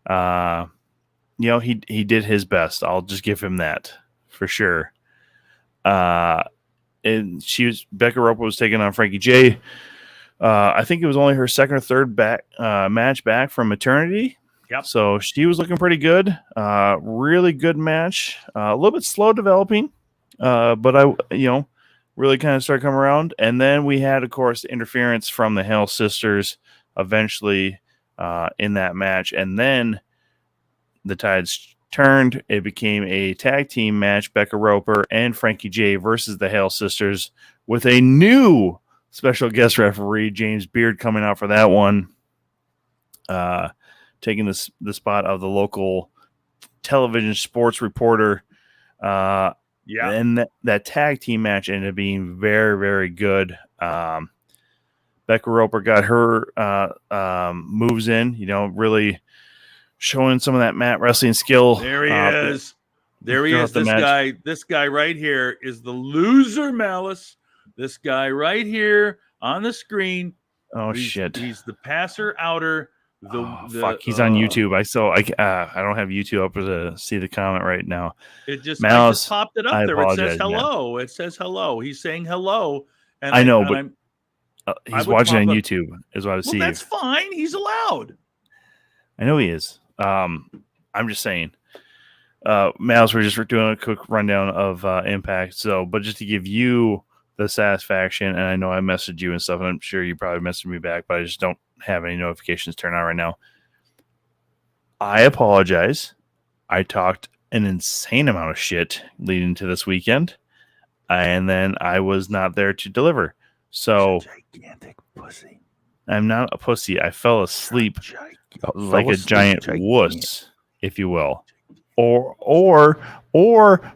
He did his best. I'll just give him that for sure. And Becca Roper was taking on Frankie J. I think it was only her second or third match back from maternity. Yep. So she was looking pretty good. Really good match. A little bit slow developing, but I really kind of started coming around. And then we had, of course, interference from the Hale sisters eventually in that match. And then the tides turned. It became a tag team match, Becca Roper and Frankie J versus the Hale sisters, with a new special guest referee, James Beard, coming out for that one. Taking the spot of the local television sports reporter. And that tag team match ended up being very, very good. Becca Roper got her moves in, really showing some of that mat wrestling skill. There he is. There he is. This guy right here is the loser, Malice. This guy right here on the screen. Oh, shit. He's the passer outer. Fuck, he's on YouTube. I don't have YouTube up to see the comment right now. I just popped it up I there. It says hello. Man. It says hello. He's saying hello. And I know, but he's watching on YouTube is what I see. That's fine. He's allowed. I know he is. I'm just saying. Miles, we're just doing a quick rundown of Impact. So, but just to give you the satisfaction, and I know I messaged you and stuff, and I'm sure you probably messaged me back, but I just don't have any notifications turned on right now. I apologize. I talked an insane amount of shit leading to this weekend, and then I was not there to deliver. So, gigantic pussy. I'm not a pussy. I fell asleep like a giant wuss, if you will. Or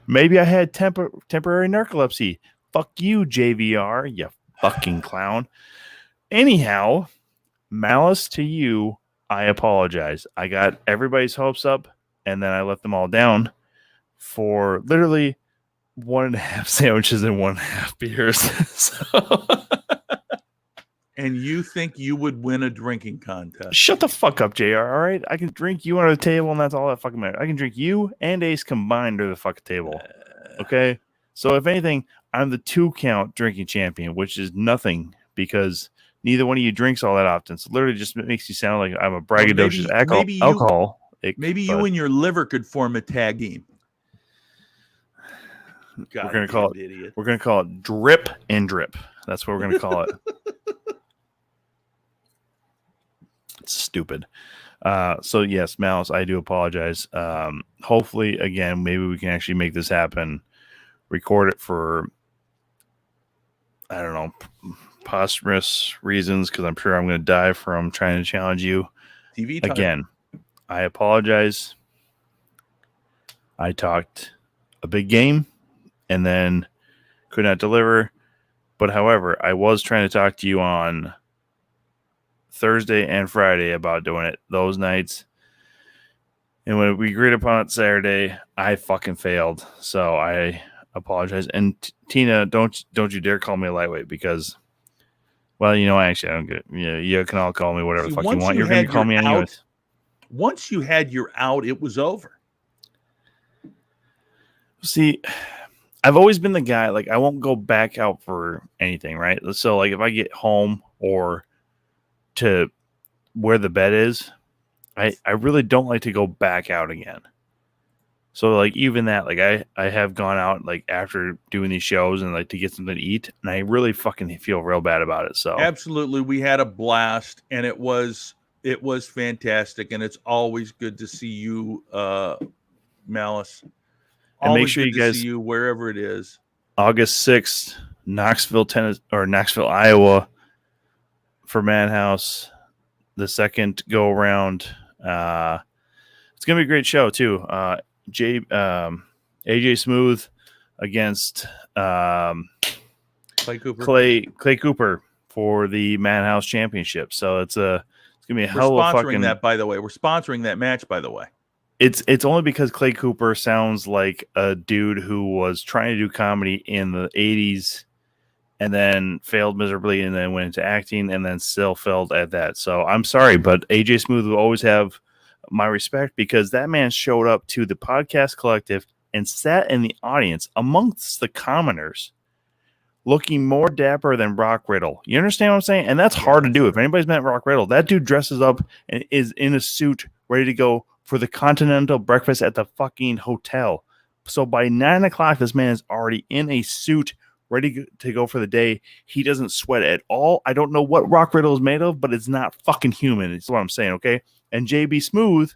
maybe I had temporary narcolepsy. Fuck you, JVR, you fucking clown. Anyhow, Malice, to you, I apologize. I got everybody's hopes up and then I let them all down for literally 1.5 sandwiches and 1.5 beers. So And you think you would win a drinking contest? shut the fuck up, JR. All right, I can drink you on a table, and that's all that fucking matters. I can drink you and Ace combined to the fucking table. Okay, so if anything, I'm the 2 count drinking champion, which is nothing because neither one of you drinks all that often. So literally, just makes you sound like I'm a braggadocious alcohol. Maybe you and your liver could form a tag team. We're gonna call it. Idiot. We're gonna call it drip and drip. That's what we're gonna call it. It's stupid. So yes, Mouse, I do apologize. Hopefully, again, maybe we can actually make this happen. Record it for, I don't know, posthumous reasons, because I'm sure I'm going to die from trying to challenge you. TV time. Again, I apologize. I talked a big game and then could not deliver. But however, I was trying to talk to you on Thursday and Friday about doing it those nights. And when we agreed upon it Saturday, I fucking failed. So I apologize. And Tina, don't you dare call me a lightweight because, well, actually I don't get it. You can all call me whatever the fuck you want. You're going to call me anyways. Once you had your out, it was over. See, I've always been the guy, like, I won't go back out for anything, right? So, like, if I get home or to where the bed is, I really don't like to go back out again. So, like, even that, like, I have gone out, like, after doing these shows and, like, to get something to eat, and I really fucking feel real bad about it. So, absolutely, we had a blast, and it was fantastic, and it's always good to see you, Malice. And always make sure good you guys to see you wherever it is. August 6th, Knoxville, Tennessee, or Knoxville, Iowa, for Madhouse, the second go around. It's gonna be a great show too. AJ Smooth against Clay Cooper. Clay Cooper for the Madhouse Championship. So it's gonna be a hell of a fucking. That, by the way, we're sponsoring that match. By the way, it's only because Clay Cooper sounds like a dude who was trying to do comedy in the 80s and then failed miserably and then went into acting and then still failed at that. So I'm sorry, but AJ Smooth will always have my respect because that man showed up to the podcast collective and sat in the audience amongst the commoners looking more dapper than Rock Riddle. You understand what I'm saying? And that's hard to do. If anybody's met Rock Riddle, that dude dresses up and is in a suit ready to go for the continental breakfast at the fucking hotel. So by 9 o'clock, this man is already in a suit ready to go for the day. He doesn't sweat at all. I don't know what Rock Riddle is made of, but it's not fucking human. It's what I'm saying, okay? And JB Smooth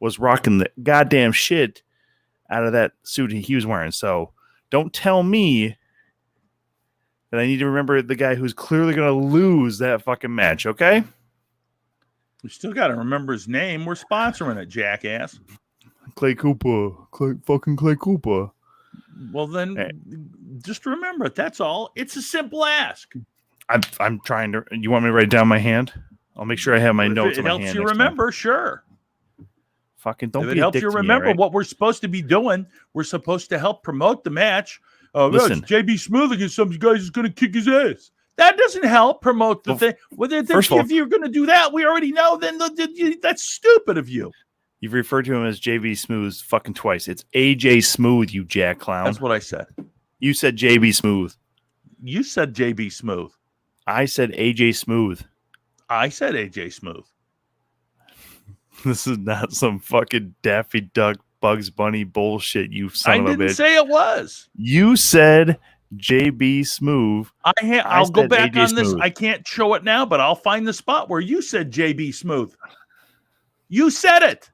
was rocking the goddamn shit out of that suit he was wearing. So don't tell me that I need to remember the guy who's clearly going to lose that fucking match, okay? We still got to remember his name. We're sponsoring it, jackass. Clay Cooper. Clay Cooper. Well, then just remember it. That's all. It's a simple ask. I'm trying to. You want me to write down my hand? I'll make sure I have my notes. It helps you remember, sure. Fucking don't. If it helps you remember what we're supposed to be doing, we're supposed to help promote the match. Listen, JB Smooth against some guys is going to kick his ass. That doesn't help promote the thing. Well, if you're going to do that, we already know. Then that's stupid of you. You've referred to him as JB Smooth fucking twice. It's AJ Smooth, you jack clown. That's what I said. You said JB Smooth. You said JB Smooth. I said AJ Smooth. I said AJ Smooth. This is not some fucking Daffy Duck Bugs Bunny bullshit, you son of a bitch. I didn't say it was. You said JB Smooth. I'll go back on this. I can't show it now, but I'll find the spot where you said JB Smooth. You said it.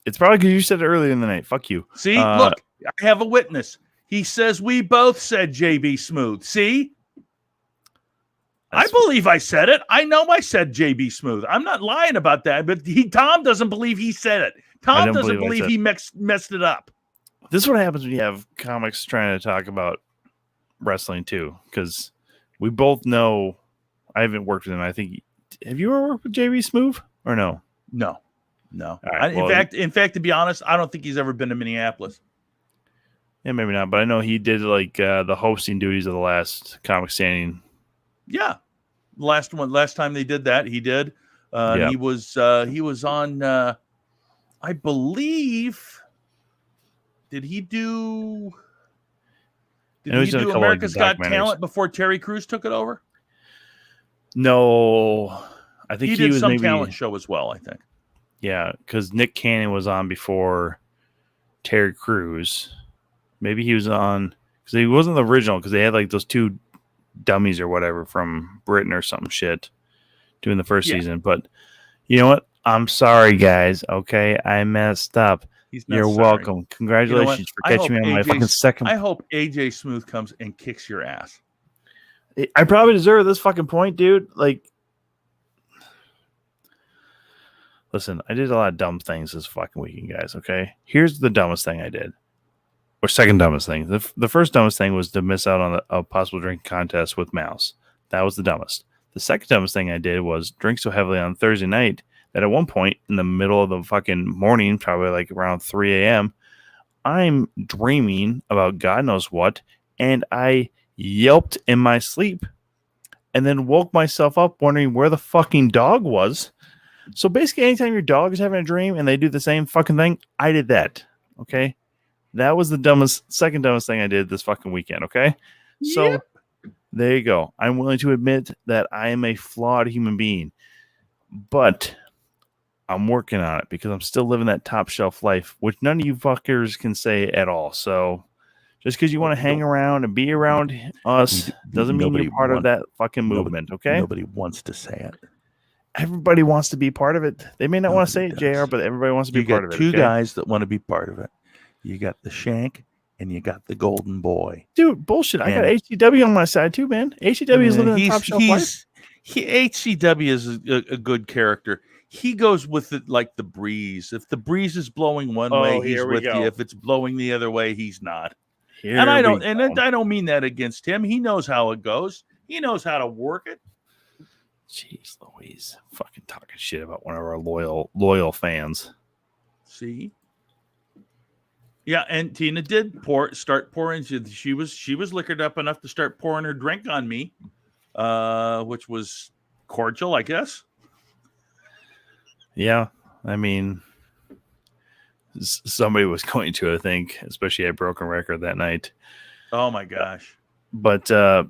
It's probably because you said it earlier in the night. Fuck you. See, look, I have a witness. He says we both said JB Smooth. See? I believe I said it. I know I said JB Smooth. I'm not lying about that, but Tom doesn't believe he said it. Tom doesn't believe he messed it up. This is what happens when you have comics trying to talk about wrestling too, because we both know. I haven't worked with him. I think. Have you ever worked with JB Smooth or no? No. No. right, In fact, to be honest, I don't think he's ever been to Minneapolis. Yeah, maybe not, but I know he did like the hosting duties of the last Comic Standing. Yeah, last time they did that, he did. Yeah. He was on. I believe. Did he do? I know he's done a couple, America's like, Got Talent before Terry Crews took it over? No, I think He did was some maybe talent show as well. I think. Yeah, because Nick Cannon was on before Terry Crews. Maybe he was on because he wasn't the original because they had like those two dummies or whatever from Britain or some shit doing the first season. But you know what? I'm sorry, guys. Okay, I messed up. You're welcome. Congratulations for catching me on my fucking second. I hope AJ Smooth comes and kicks your ass. I probably deserve this fucking point, dude. Like, listen, I did a lot of dumb things this fucking weekend, guys. Okay, here's the dumbest thing I did, or second dumbest thing. The first dumbest thing was to miss out on a possible drink contest with Mouse. That was the dumbest. The second dumbest thing I did was drink so heavily on Thursday night that at one point in the middle of the fucking morning, probably like around 3 a.m., I'm dreaming about God knows what, and I yelped in my sleep and then woke myself up wondering where the fucking dog was. So basically, anytime your dog is having a dream and they do the same fucking thing, I did that. Okay? That was the second dumbest thing I did this fucking weekend. Okay? So there you go. I'm willing to admit that I am a flawed human being, but I'm working on it because I'm still living that top shelf life, which none of you fuckers can say at all. So just because you want to hang around and be around us doesn't mean you're part of that fucking movement, okay? Nobody wants to say it. Everybody wants to be part of it. They may not want to say it, JR, but everybody wants to be part of it. You got two guys that want to be part of it. You got the Shank and you got the Golden Boy. Dude, bullshit. I got HCW on my side too, man. HCW is living the top shelf life. HCW is a good character. He goes with it like the breeze. If the breeze is blowing one way, he's with you. If it's blowing the other way, he's not. I don't mean that against him. He knows how it goes. He knows how to work it. Jeez Louise. Fucking talking shit about one of our loyal fans. See? Yeah, and Tina did start pouring. She was liquored up enough to start pouring her drink on me, which was cordial, I guess. Yeah, I mean, somebody was going to, I think, especially at Broken Record that night. Oh my gosh! But don't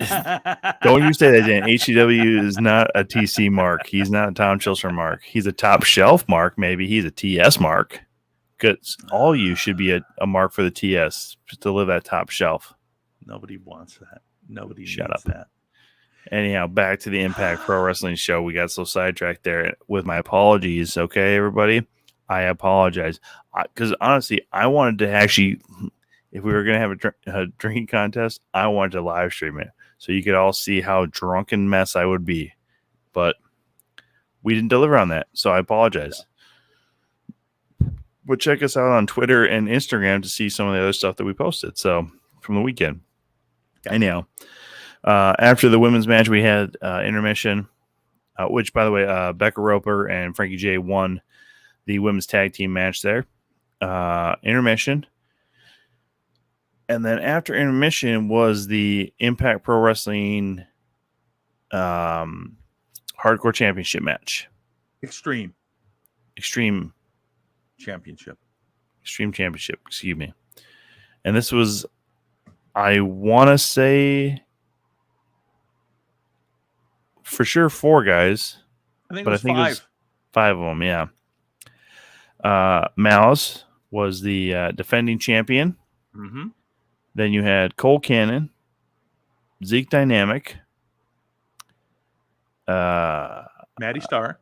you say that, Dan? HCW is not a TC mark. He's not a Tom Chilster mark. He's a top shelf mark. Maybe he's a TS mark. Because all you should be a mark for the TS to live that top shelf. Nobody wants that. Nobody shut up. That. Anyhow, back to the Impact Pro Wrestling show. We got so sidetracked there with my apologies. Okay, everybody? I apologize. Because honestly, I wanted to actually, if we were going to have a drinking contest, I wanted to live stream it so you could all see how drunken mess I would be. But we didn't deliver on that, so I apologize. But check us out on Twitter and Instagram to see some of the other stuff that we posted. So from the weekend. Anyhow. After the women's match, we had intermission, which, by the way, Becca Roper and Frankie J won the women's tag team match there. Intermission. And then after intermission was the Impact Pro Wrestling Hardcore Championship match. Extreme Championship, excuse me. And this was, I want to say, for sure 4 guys. I think it was 5 of them, yeah. Mouse was the defending champion. Mm-hmm. Then you had Cole Cannon, Zeke Dynamic, Maddie Starr.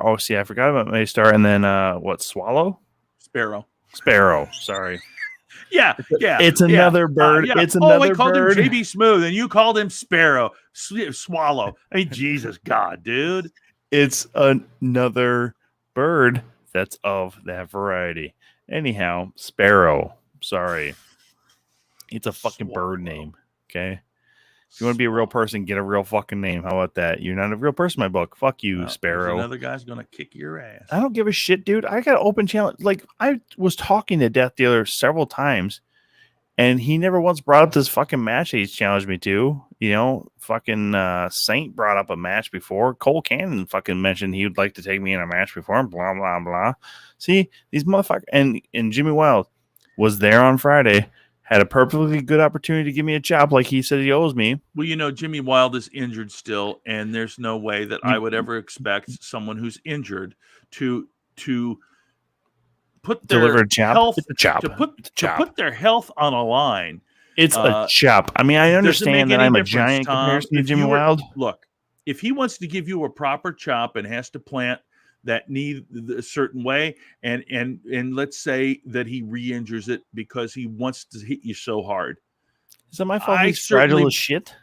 Oh, see, I forgot about Maddie Starr. And then Swallow? Sparrow. Sorry. Yeah. It's another bird. Yeah. It's another bird. We called him JB Smooth, and you called him Sparrow. Swallow. I mean, Jesus God, dude. It's another bird that's of that variety. Anyhow, Sparrow. Sorry. It's a fucking bird name. Okay. you want to be a real person, get a real fucking name. How about that? You're not a real person in my book. Fuck you, Well, there's Sparrow. another guy's gonna kick your ass. I don't give a shit, dude. I got an open challenge. Like, I was talking to Death Dealer several times, and he never once brought up this fucking match that he's challenged me to. You know, fucking Saint brought up a match before. Cole Cannon fucking mentioned he would like to take me in a match before, and blah, blah, blah. See, these motherfuckers. And Jimmy Wild was there on Friday, had a perfectly good opportunity to give me a chop like he said he owes me. Well, you know, Jimmy Wild is injured still, and there's no way that I would ever expect someone who's injured to put their Deliver a chop. health It's a chop. to put It's a to chop. put their health on a line. It's a chop. I mean, I Doesn't make understand that any I'm a difference, giant Tom. comparison to If Jimmy you were- Wild. Look, if he wants to give you a proper chop and has to plant that knee a certain way, and let's say that he re-injures it because he wants to hit you so hard, Is it my fault I he's fragile certainly- as shit?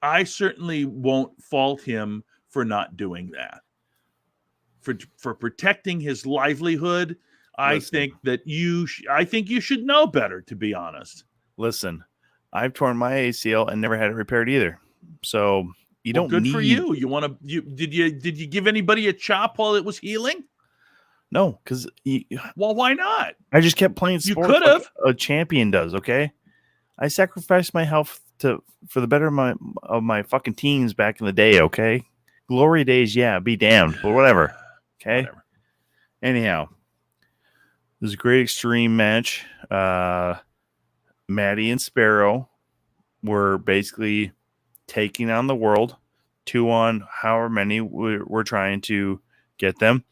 I certainly won't fault him for not doing that. For protecting his livelihood, I Listen. think that I think you should know better, to be honest. Listen, I've torn my ACL and never had it repaired either. So you Well, don't good need for you. You want to? Did you give anybody a chop while it was healing? No, because Well, why not? I just kept playing You sports like could've. a champion does. Okay, I sacrificed my health for the better of my fucking teens back in the day. Okay, glory days, yeah, be damned, but whatever. Okay. Whatever. Anyhow, this is a great extreme match. Maddie and Sparrow were basically taking on the world, 2 on however many we're trying to get them.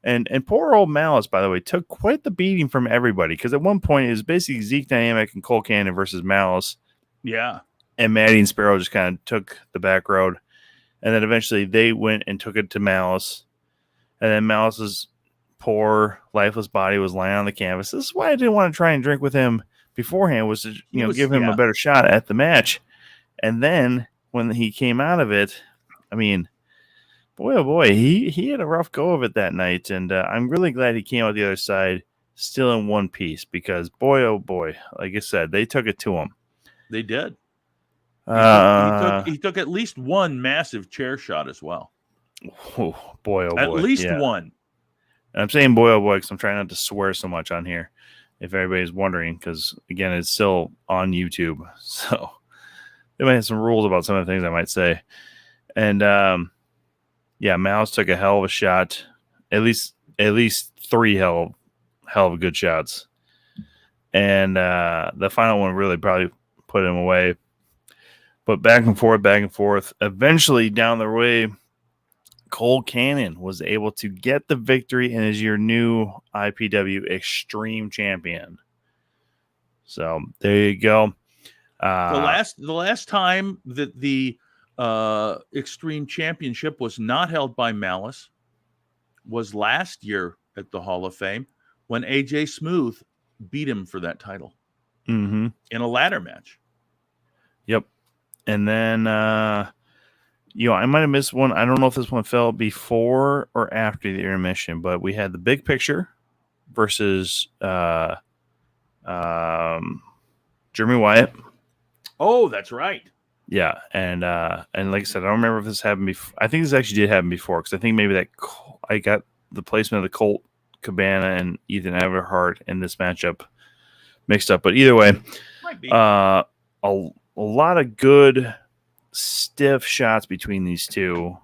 And poor old Malice, by the way, took quite the beating from everybody, because at one point it was basically Zeke Dynamic and Cole Cannon versus Malice, Yeah. and Maddie and Sparrow just kind of took the back road. And then eventually they went and took it to Malice. And then Malice's poor, lifeless body was lying on the canvas. This is why I didn't want to try and drink with him beforehand, was to give him a better shot at the match. And then when he came out of it, I mean, boy, oh boy, he had a rough go of it that night. And I'm really glad he came out the other side still in one piece, because boy, oh boy, like I said, they took it to him. They did. He took at least one massive chair shot as well. Oh boy, oh boy. At least yeah. one. And I'm saying boy, oh boy, because I'm trying not to swear so much on here, if everybody's wondering, because again, it's still on YouTube. So they might have some rules about some of the things I might say. And yeah, Mouse took a hell of a shot. At least 3 hell of good shots. And the final one really probably put him away. But back and forth. Eventually, down the way, Cole Cannon was able to get the victory and is your new IPW Extreme Champion. So there you go. The last time that the Extreme Championship was not held by Malice was last year at the Hall of Fame, when AJ Smooth beat him for that title Mm-hmm. in a ladder match. Yep. And then, I might have missed one. I don't know if this one fell before or after the intermission, but we had the big picture versus Jeremy Wyatt. Oh, that's right. Yeah, and like I said, I don't remember if this happened before. I think this actually did happen before, because I think maybe I got the placement of the Colt Cabana and Ethan Everhart in this matchup mixed up. But either way, Might be. a lot of good stiff shots between these two,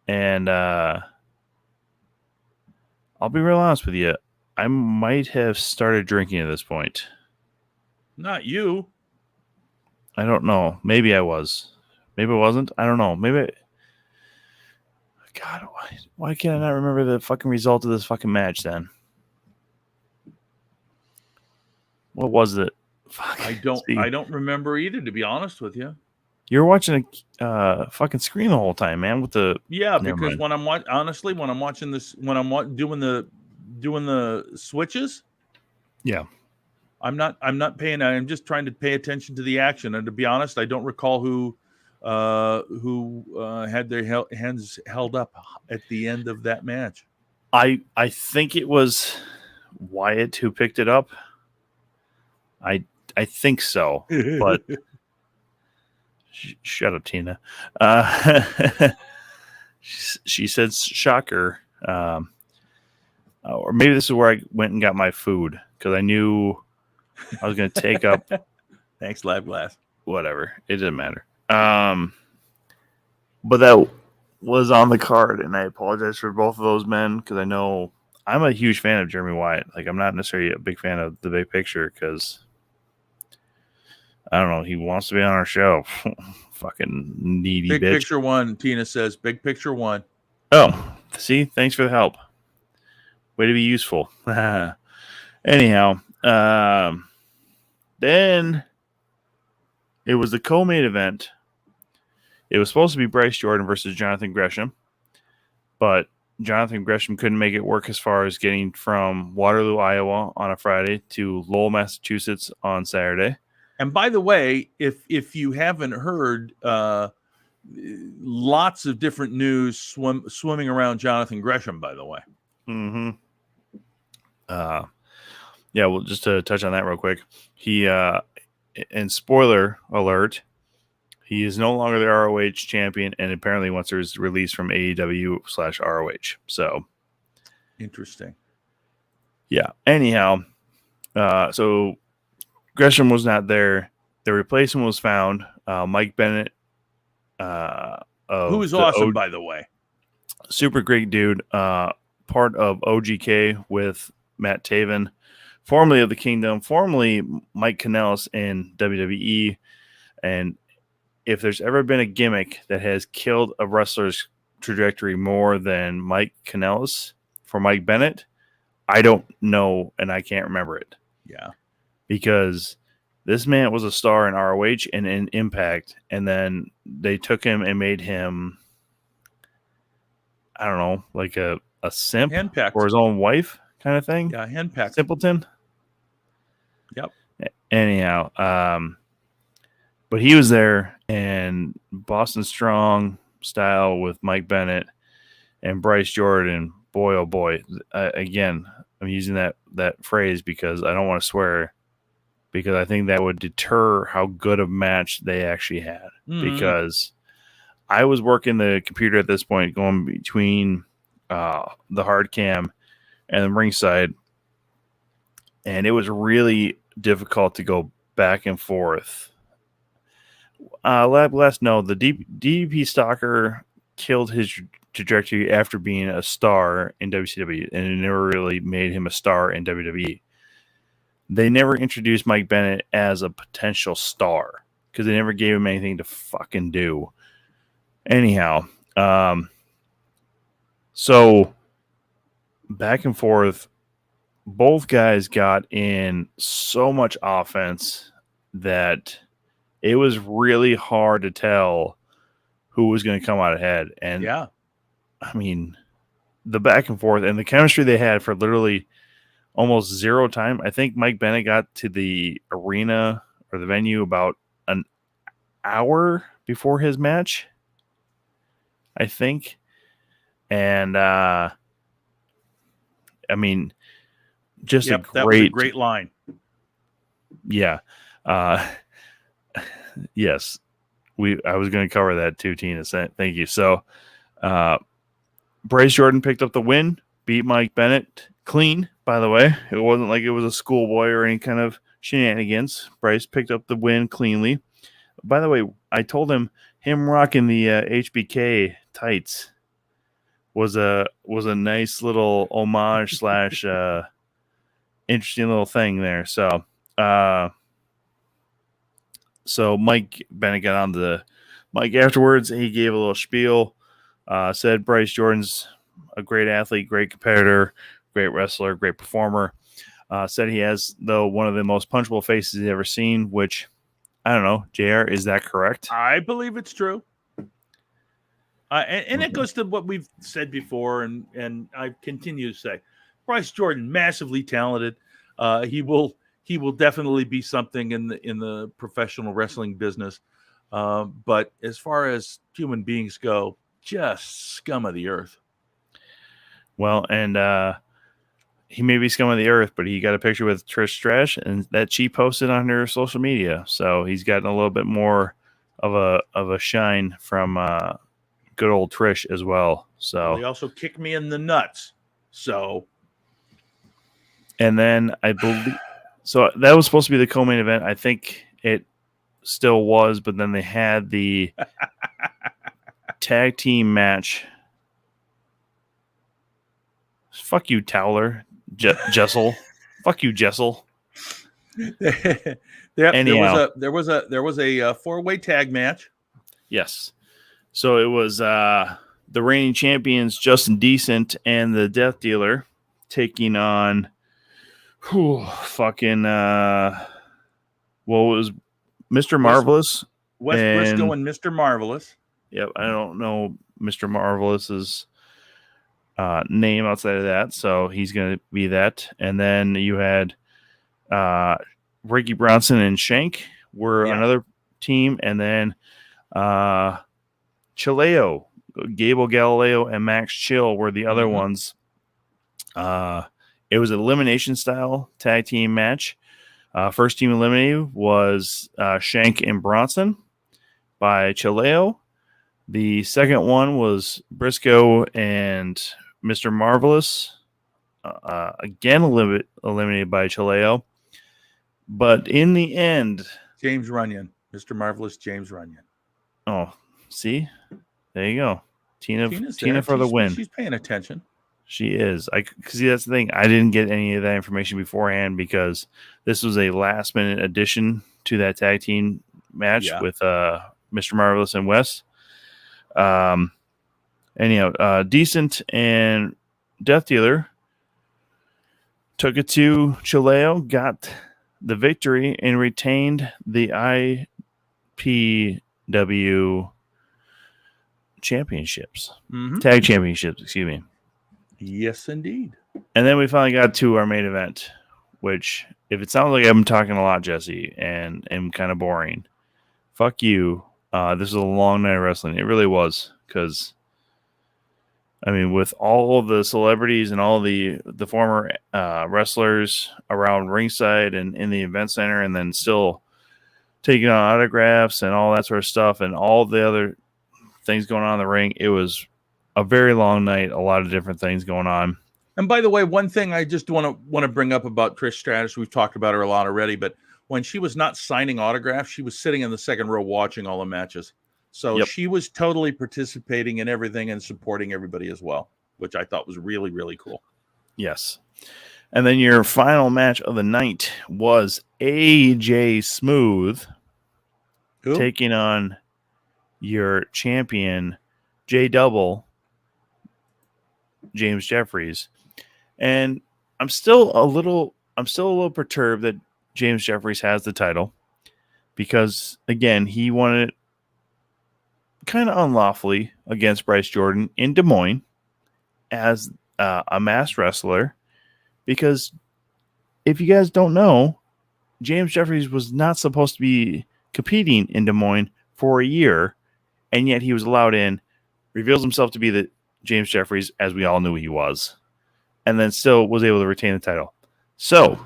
and I'll be real honest with you, I might have started drinking at this point. Not you. I don't know. Maybe I was. Maybe I wasn't. I don't know. Maybe. God, why can't I not remember the fucking result of this fucking match then? What was it? Fuck. I don't. See. I don't remember either, to be honest with you. You're watching a fucking screen the whole time, man. With the Yeah, Never because mind. when I'm watching this, when I'm doing the switches, Yeah. I'm not paying. I'm just trying to pay attention to the action. And to be honest, I don't recall who had their hands held up at the end of that match. I think it was Wyatt who picked it up. I think so, but Shut up, Tina. Uh, she said shocker. Or maybe this is where I went and got my food because I knew I was going to take up Thanks, Lab Glass. whatever. It didn't matter. But that was on the card, and I apologize for both of those men because I know I'm a huge fan of Jeremy Wyatt. Like, I'm not necessarily a big fan of the big picture because I don't know. He wants to be on our show. Fucking needy Big bitch. picture one, Tina says. Big picture one. Oh, see, thanks for the help. Way to be useful. Anyhow, then it was the co-main event. It was supposed to be Bryce Jordan versus Jonathan Gresham, but Jonathan Gresham couldn't make it work as far as getting from Waterloo, Iowa on a Friday to Lowell, Massachusetts on Saturday. And by the way, if you haven't heard, lots of different news swimming around Jonathan Gresham, by the way. Mm-hmm. Yeah, well, just to touch on that real quick, he and spoiler alert, he is no longer the ROH champion, and apparently wants his release from AEW/ROH. So Interesting. yeah. Anyhow, so Gresham was not there. The replacement was found. Mike Bennett, Who is awesome, by the way. super great dude. Part of OGK with Matt Taven, formerly of the Kingdom, formerly Mike Kanellis in WWE. And if there's ever been a gimmick that has killed a wrestler's trajectory more than Mike Kanellis for Mike Bennett, I don't know, and I can't remember it. Yeah. Because this man was a star in ROH and in Impact, and then they took him and made him, I don't know, like a simp Henpecked. for his own wife kind of thing. Yeah, henpecked. Simpleton. Yep. Anyhow, but he was there, and Boston Strong style with Mike Bennett and Bryce Jordan. Boy, oh boy! Again, I'm using that phrase because I don't want to swear, because I think that would deter how good of a match they actually had. Mhm. Because I was working the computer at this point, going between the hard cam and the ringside, and it was really difficult to go back and forth. Lab Glass, no, the DDP Stalker killed his trajectory after being a star in WCW, and it never really made him a star in WWE. They never introduced Mike Bennett as a potential star because they never gave him anything to fucking do. Anyhow, so back and forth, both guys got in so much offense that it was really hard to tell who was going to come out ahead. And Yeah. I mean, the back and forth and the chemistry they had for literally almost zero time. I think Mike Bennett got to the arena or the venue about an hour before his match, I think. And I mean, just Yep, a that was a great, great line. yeah. Yes, I was going to cover that too, Tina. Thank you. So, Bryce Jordan picked up the win, beat Mike Bennett clean. By the way, it wasn't like it was a schoolboy or any kind of shenanigans. Bryce picked up the win cleanly. By the way, I told him rocking the HBK tights was a nice little homage / interesting little thing there. So, so Mike Bennett got on the mic afterwards. He gave a little spiel, said Bryce Jordan's a great athlete, great competitor, great wrestler, great performer. Said he has, though, one of the most punchable faces he's ever seen, which, I don't know, JR, is that correct? I believe it's true. And it goes to what we've said before, and I continue to say, Bryce Jordan, massively talented. He will definitely be something in the professional wrestling business. But as far as human beings go, just scum of the earth. Well, and he may be scum of the earth, but he got a picture with Trish Stratus, and that she posted on her social media. So he's gotten a little bit more of a shine from good old Trish as well. So They also kicked me in the nuts. So and then I believe so that was supposed to be the co-main event. I think it still was, but then they had the tag team match. Fuck you, Towler. Jessel. Fuck you, Jessel. there was a 4-way tag match. Yes. So it was the reigning champions, Justin Decent and the Death Dealer, taking on fucking what was Mr. Marvelous. Wes Briscoe and Mr. Marvelous. Yep, I don't know Mr. Marvelous's name outside of that, so he's going to be that. And then you had Ricky Bronson and Shank were another team, and then Chileo, Gable Galileo, and Max Chill were the other ones. It was an elimination style tag team match. First team eliminated was Shank and Bronson by Chileo. The second one was Briscoe and Mr. Marvelous, again eliminated by Chileo. But in the end, James Runyon, Mr. Marvelous, James Runyon. Oh, see, there you go, Tina There. for the win. She's paying attention. She is. See, that's the thing. I didn't get any of that information beforehand because this was a last minute addition to that tag team match with Mr. Marvelous and Wes. Anyhow, Decent and Death Dealer took it to Chileo, got the victory, and retained the IPW championships, tag championships, excuse me. Yes, indeed. And then we finally got to our main event, which, if it sounds like I'm talking a lot, Jesse, and am kind of boring, fuck you. This was a long night of wrestling. It really was, because, I mean, with all of the celebrities and all the former wrestlers around ringside and in the event center, and then still taking on autographs and all that sort of stuff, and all the other things going on in the ring, it was a very long night, a lot of different things going on. And by the way, one thing I just want to bring up about Trish Stratus, we've talked about her a lot already, but when she was not signing autographs, she was sitting in the second row watching all the matches. So she was totally participating in everything and supporting everybody as well, which I thought was really, really cool. Yes. And then your final match of the night was AJ Smooth taking on your champion, J-Double, James Jeffries. And I'm still a little perturbed that James Jeffries has the title, because again, he won it kind of unlawfully against Bryce Jordan in Des Moines as a masked wrestler. Because if you guys don't know, James Jeffries was not supposed to be competing in Des Moines for a year, and yet he was allowed in, reveals himself to be the James Jeffries, as we all knew he was, and then still was able to retain the title. So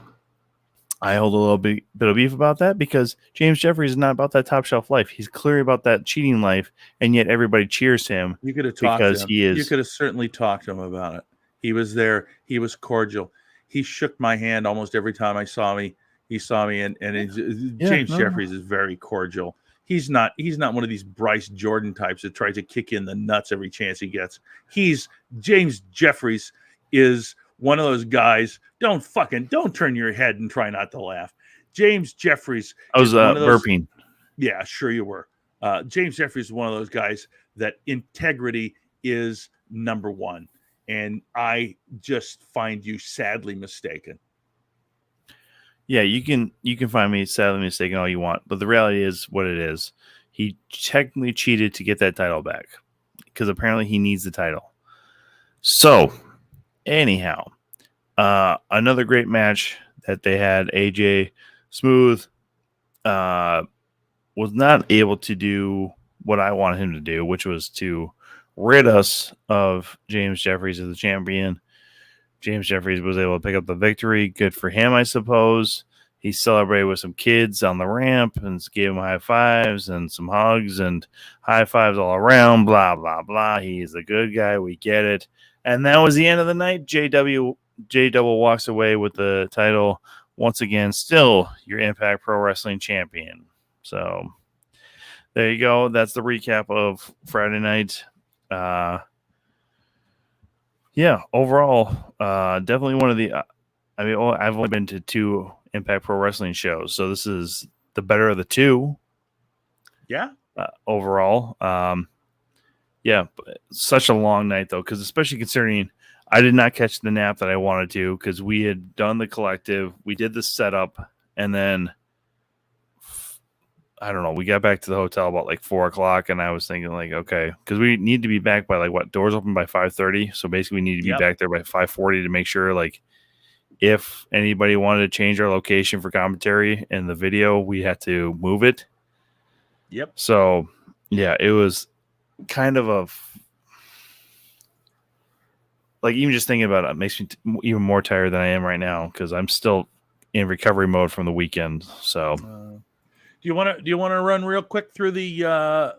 I hold a little bit of beef about that, because James Jeffries is not about that top shelf life. He's clearly about that cheating life, and yet everybody cheers him. You could have talked because to him. He is. You could have certainly talked to him about it. He was there. He was cordial. He shook my hand almost every time he saw me, and James Jeffries is very cordial. He's not one of these Bryce Jordan types that tries to kick in the nuts every chance he gets. James Jeffries is one of those guys. Don't turn your head and try not to laugh. James Jeffries. I was burping. Yeah, sure you were. James Jeffries is one of those guys that integrity is number one. And I just find you sadly mistaken. Yeah, you can find me sadly mistaken all you want, but the reality is what it is. He technically cheated to get that title back, because apparently he needs the title. So, anyhow, another great match that they had. AJ Smooth was not able to do what I wanted him to do, which was to rid us of James Jeffries as the champion. James Jeffries was able to pick up the victory. Good for him, I suppose. he celebrated with some kids on the ramp and gave them high fives and some hugs and high fives all around, blah, blah, blah. He's a good guy. We get it. And that was the end of the night. J Double walks away with the title once again, still your Impact Pro Wrestling champion. So there you go. That's the recap of Friday night. Yeah, overall, definitely one of the. I've only been to 2 Impact Pro Wrestling shows, so this is the better of the 2. Yeah. Overall, yeah, such a long night though, because especially considering I did not catch the nap that I wanted to, because we had done the collective, we did the setup, and then I don't know, we got back to the hotel about like 4:00, and I was thinking like, okay, because we need to be back by like doors open by 5:30, so basically we need to be back there by 5:40 to make sure like if anybody wanted to change our location for commentary in the video, we had to move it. Yep. So yeah, it was kind of like, even just thinking about it makes me even more tired than I am right now, because I'm still in recovery mode from the weekend. So do you want to run real quick through the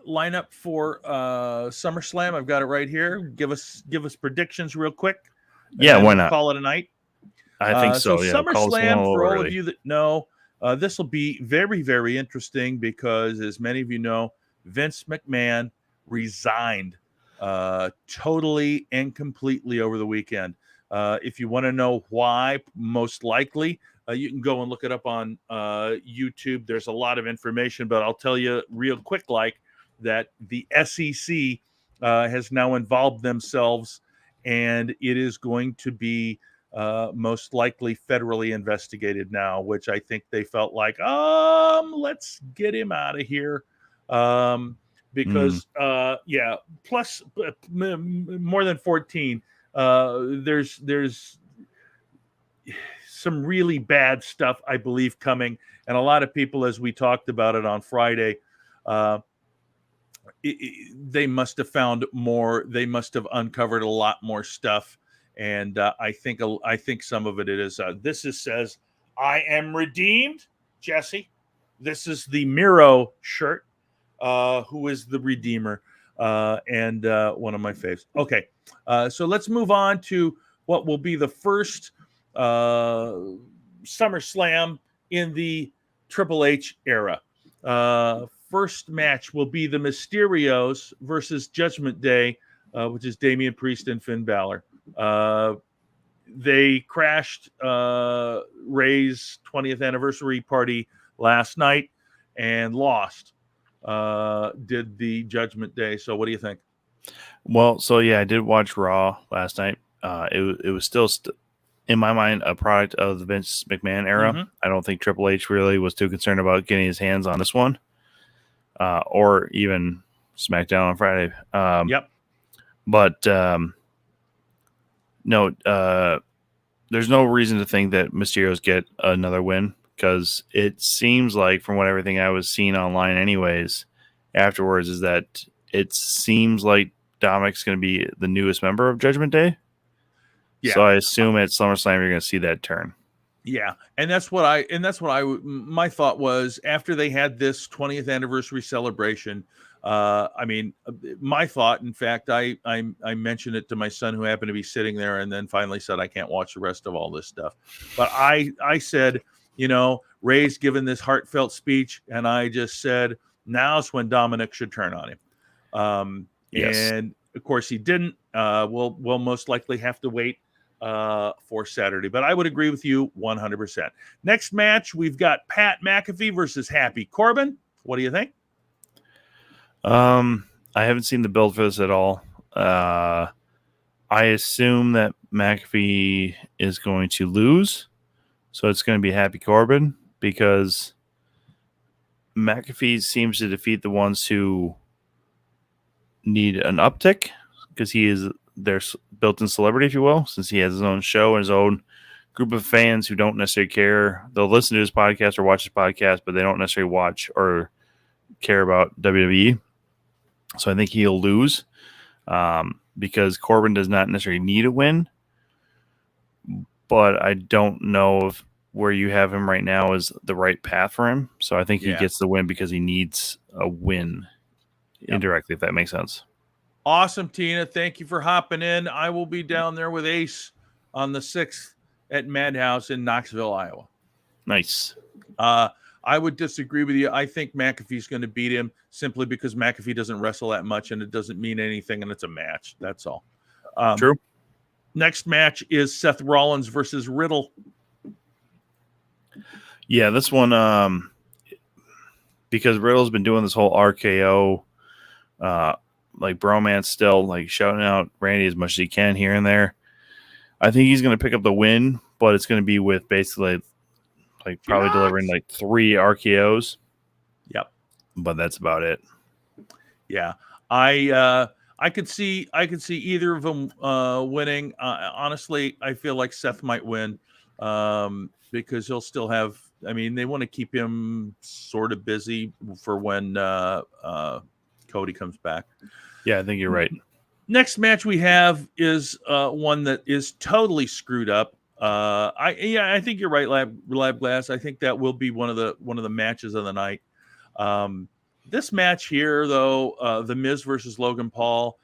lineup for SummerSlam? I've got it right here. Give us predictions real quick. Yeah, why not? Call it a night. I think so. Yeah, SummerSlam, for all of you that know, this will be very, very interesting, because as many of you know, Vince McMahon resigned totally and completely over the weekend. If you want to know why, most likely, you can go and look it up on YouTube. There's a lot of information, but I'll tell you real quick, like that the SEC has now involved themselves, and it is going to be most likely federally investigated now, which I think they felt like, let's get him out of here. Because plus more than 14, there's some really bad stuff, I believe, coming. And a lot of people, as we talked about it on Friday, they must have found more. They must have uncovered a lot more stuff. And I think some of it is. This says, "I am redeemed," Jesse. This is the Miro shirt. Who is the Redeemer, and one of my faves. Okay, so let's move on to what will be the first SummerSlam in the Triple H era. First match will be the Mysterios versus Judgment Day, which is Damian Priest and Finn Balor. They crashed Ray's 20th anniversary party last night and lost. Did the Judgment Day. So what do you think? Well, so yeah, I did watch Raw last night. It was still in my mind a product of the Vince McMahon era. Mm-hmm. I don't think Triple H really was too concerned about getting his hands on this one, or even SmackDown on Friday. Yep. But no, there's no reason to think that Mysterios get another win, because it seems like, from everything I was seeing online anyways afterwards, is that it seems like Dominic's going to be the newest member of Judgment Day. Yeah. So I assume at SummerSlam you're going to see that turn. Yeah, my thought was, after they had this 20th anniversary celebration, my thought, in fact, I mentioned it to my son, who happened to be sitting there, and then finally said, I can't watch the rest of all this stuff. But I said, Ray's given this heartfelt speech, and I just said, now's when Dominic should turn on him. Yes. And of course he didn't. We'll most likely have to wait for Saturday, but I would agree with you 100%. Next match, we've got Pat McAfee versus Happy Corbin. What do you think? I haven't seen the build for this at all. I assume that McAfee is going to lose, so it's going to be Happy Corbin, because McAfee seems to defeat the ones who need an uptick, because he is their built-in celebrity, if you will, since he has his own show and his own group of fans who don't necessarily care. They'll listen to his podcast or watch his podcast, but they don't necessarily watch or care about WWE. So I think he'll lose, because Corbin does not necessarily need a win. But I don't know where you have him right now is the right path for him. So I think he Yeah. gets the win because he needs a win indirectly, if that makes sense. Awesome, Tina. Thank you for hopping in. I will be down there with Ace on the 6th at Madhouse in Knoxville, Iowa. Nice. I would disagree with you. I think McAfee's going to beat him simply because McAfee doesn't wrestle that much and it doesn't mean anything, and it's a match. That's all. True. Next match is Seth Rollins versus Riddle. Yeah, this one, because Riddle's been doing this whole RKO, like bromance still, like shouting out Randy as much as he can here and there. I think he's going to pick up the win, but it's going to be with basically like probably delivering like 3 RKOs. Yep. But that's about it. Yeah. I could see either of them winning. Honestly, I feel like Seth might win because he'll still have. I mean, they want to keep him sort of busy for when Cody comes back. Yeah, I think you're right. Next match we have is one that is totally screwed up. I think you're right, Lab Glass. I think that will be one of the matches of the night. This match here, though, The Miz versus Logan Paul,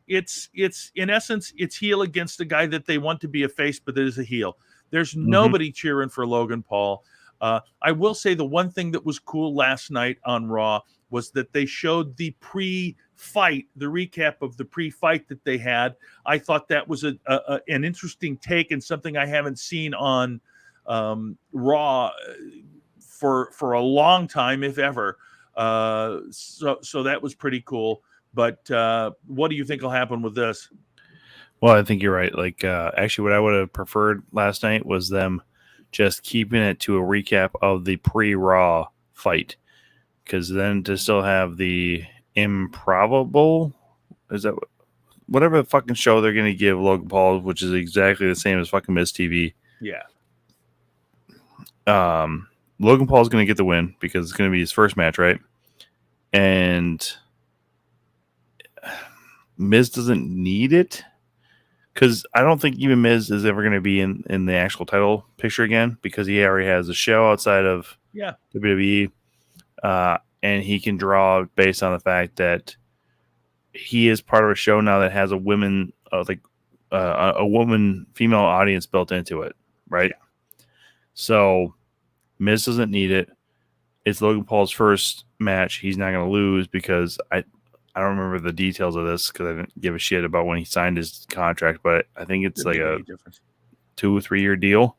it's in essence it's heel against a guy that they want to be a face, but that is a heel. There's nobody cheering for Logan Paul. I will say the one thing that was cool last night on Raw was that they showed the pre-fight, the recap of the pre-fight that they had. I thought that was an interesting take and something I haven't seen on Raw for a long time, if ever. So that was pretty cool. But what do you think will happen with this? Well, I think you're right. Like, actually, what I would have preferred last night was them just keeping it to a recap of the pre-Raw fight. Because then to still have the improbable, is that whatever the fucking show they're going to give Logan Paul, which is exactly the same as fucking Miz TV. Yeah. Logan Paul's going to get the win because it's going to be his first match, right? And Miz doesn't need it because I don't think even Miz is ever going to be in the actual title picture again because he already has a show outside of WWE. And he can draw based on the fact that he is part of a show now that has a woman, a woman female audience built into it, right? Yeah. So Miz doesn't need it. It's Logan Paul's first match. He's not going to lose because I don't remember the details of this because I didn't give a shit about when he signed his contract, but I think it's like a 2 or 3 year deal.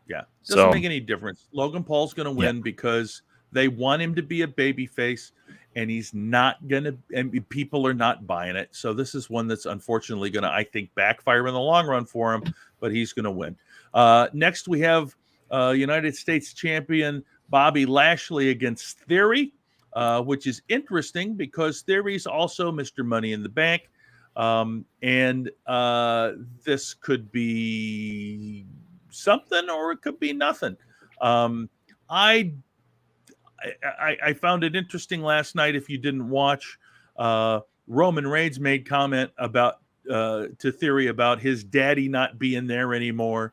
Yeah, doesn't make any difference. Logan Paul's going to win because they want him to be a babyface, and he's not going to, and people are not buying it. So this is one that's unfortunately going to, I think, backfire in the long run for him, but he's going to win. Next, we have United States champion Bobby Lashley against Theory, which is interesting because Theory's also Mr. Money in the Bank. And this could be something or it could be nothing. I found it interesting last night. If you didn't watch, Roman Reigns made comment about to Theory about his daddy not being there anymore,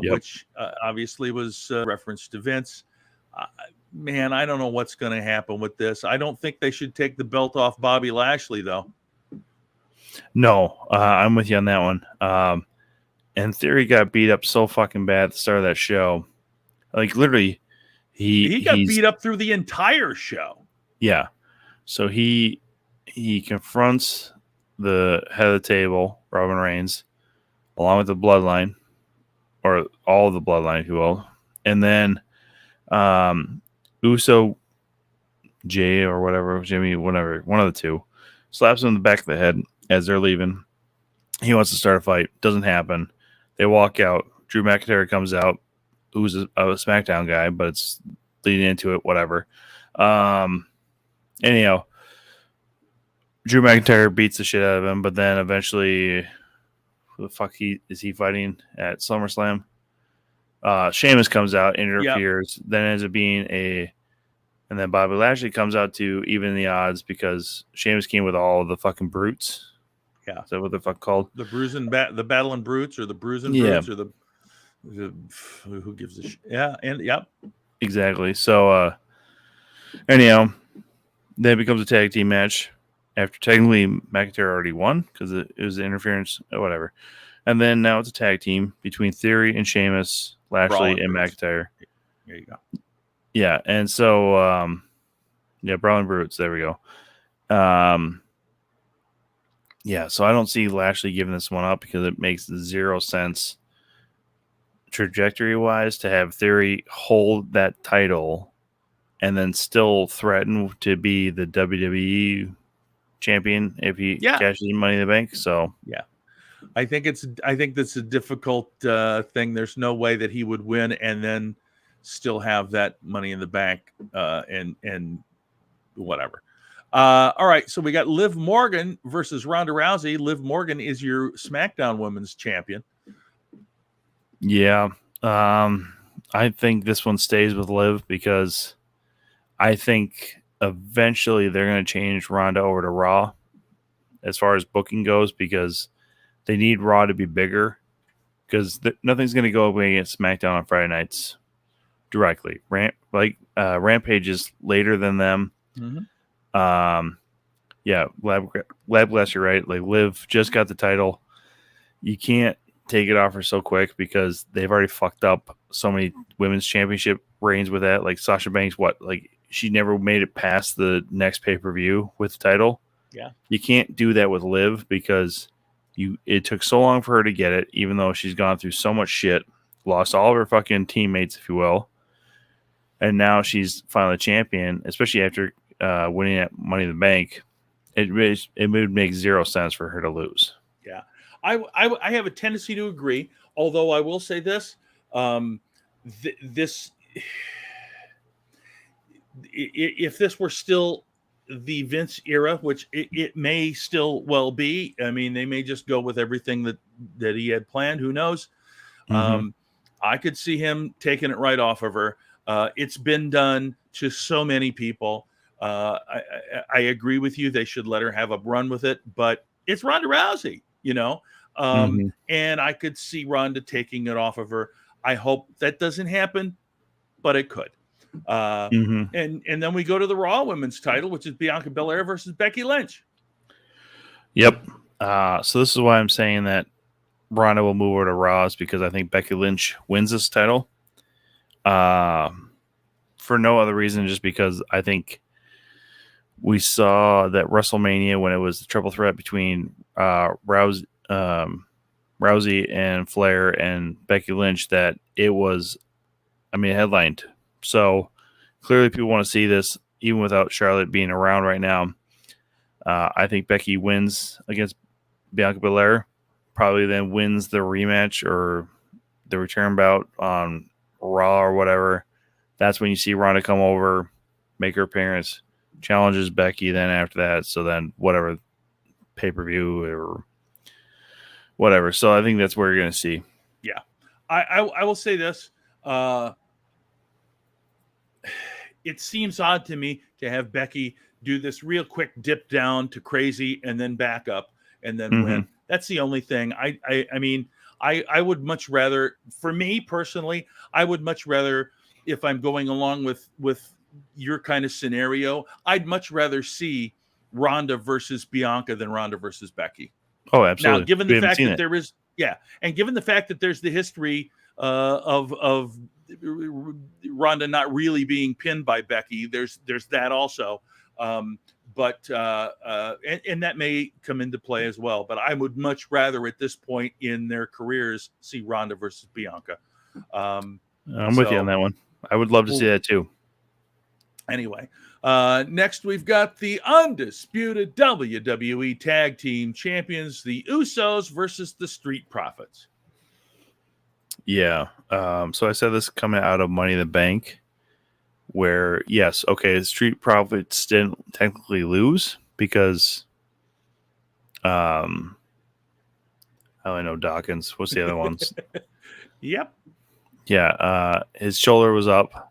which obviously was reference to Vince. Man, I don't know what's going to happen with this. I don't think they should take the belt off Bobby Lashley, though. No, I'm with you on that one. And Theory got beat up so fucking bad at the start of that show. Like, literally, he got beat up through the entire show. Yeah. So he confronts the head of the table, Roman Reigns, along with the bloodline, or all of the bloodline, if you will. And then Uso, Jay or whatever, Jimmy, whatever, one of the two, slaps him in the back of the head as they're leaving. He wants to start a fight. Doesn't happen. They walk out. Drew McIntyre comes out, who's a SmackDown guy, but it's leading into it, whatever. Anyhow, Drew McIntyre beats the shit out of him, but then eventually, who the fuck is he fighting at SummerSlam? Sheamus comes out, interferes, then ends up being and then Bobby Lashley comes out to even the odds because Sheamus came with all of the fucking brutes. Yeah. Is that what they're fucking called? The Battling Brutes or the Bruising Brutes or the... Who gives a shit? Yeah, and yep. Exactly. So, anyhow, then it becomes a tag team match after technically McIntyre already won because it was interference or whatever. And then now it's a tag team between Theory and Sheamus, Lashley, and McIntyre. There you go. Yeah, and so Brawling Brutes. There we go. Yeah, so I don't see Lashley giving this one up because it makes zero sense trajectory-wise to have Theory hold that title and then still threaten to be the WWE champion if he cashes in Money in the Bank. So yeah, I think that's a difficult thing. There's no way that he would win and then still have that Money in the Bank and whatever. All right, so we got Liv Morgan versus Ronda Rousey. Liv Morgan is your SmackDown Women's Champion. Yeah, I think this one stays with Liv because I think eventually they're going to change Ronda over to Raw as far as booking goes because they need Raw to be bigger because nothing's going to go away against SmackDown on Friday nights directly. Rampage is later than them. Mm-hmm. Labglass, you're right. Like Liv just got the title. You can't take it off her so quick because they've already fucked up so many women's championship reigns with that. Like Sasha Banks, she never made it past the next pay-per-view with the title. Yeah. You can't do that with Liv because it took so long for her to get it, even though she's gone through so much shit, lost all of her fucking teammates, if you will. And now she's finally champion, especially after winning at Money in the Bank. It would make zero sense for her to lose. Yeah, I have a tendency to agree. Although I will say this, if this were still the Vince era, which it may still well be. I mean, they may just go with everything that he had planned. Who knows? Mm-hmm. I could see him taking it right off of her. It's been done to so many people. I agree with you. They should let her have a run with it, but it's Ronda Rousey, and I could see Ronda taking it off of her. I hope that doesn't happen, but it could. And then we go to the Raw Women's title, which is Bianca Belair versus Becky Lynch. Yep. So this is why I'm saying that Ronda will move over to Raw is because I think Becky Lynch wins this title. For no other reason, just because I think we saw that WrestleMania when it was the triple threat between Rousey and Flair and Becky Lynch that it was, headlined. So clearly people want to see this even without Charlotte being around right now. I think Becky wins against Bianca Belair, probably then wins the rematch or the return bout on Raw or whatever. That's when you see Ronda come over, make her appearance, challenges Becky then after that. So then whatever pay-per-view or whatever. So I think that's where you're going to see. Yeah. I will say this. It seems odd to me to have Becky do this real quick dip down to crazy and then back up and then win. That's the only thing. I would much rather, for me personally, I would much rather, if I'm going along with your kind of scenario, I'd much rather see Ronda versus Bianca than Ronda versus Becky. Oh, absolutely. Now, given the fact that there is, and given the fact that there's the history of Ronda not really being pinned by Becky, there's that also. But that may come into play as well. But I would much rather at this point in their careers see Ronda versus Bianca. I'm with you on that one. I would love to see that too. Anyway, next we've got the undisputed WWE Tag Team Champions, the Usos versus the Street Profits. Yeah. So I said this coming out of Money in the Bank, where yes, okay, the Street Profits didn't technically lose because, I only know Dawkins. What's the other ones? Yep. Yeah. His shoulder was up.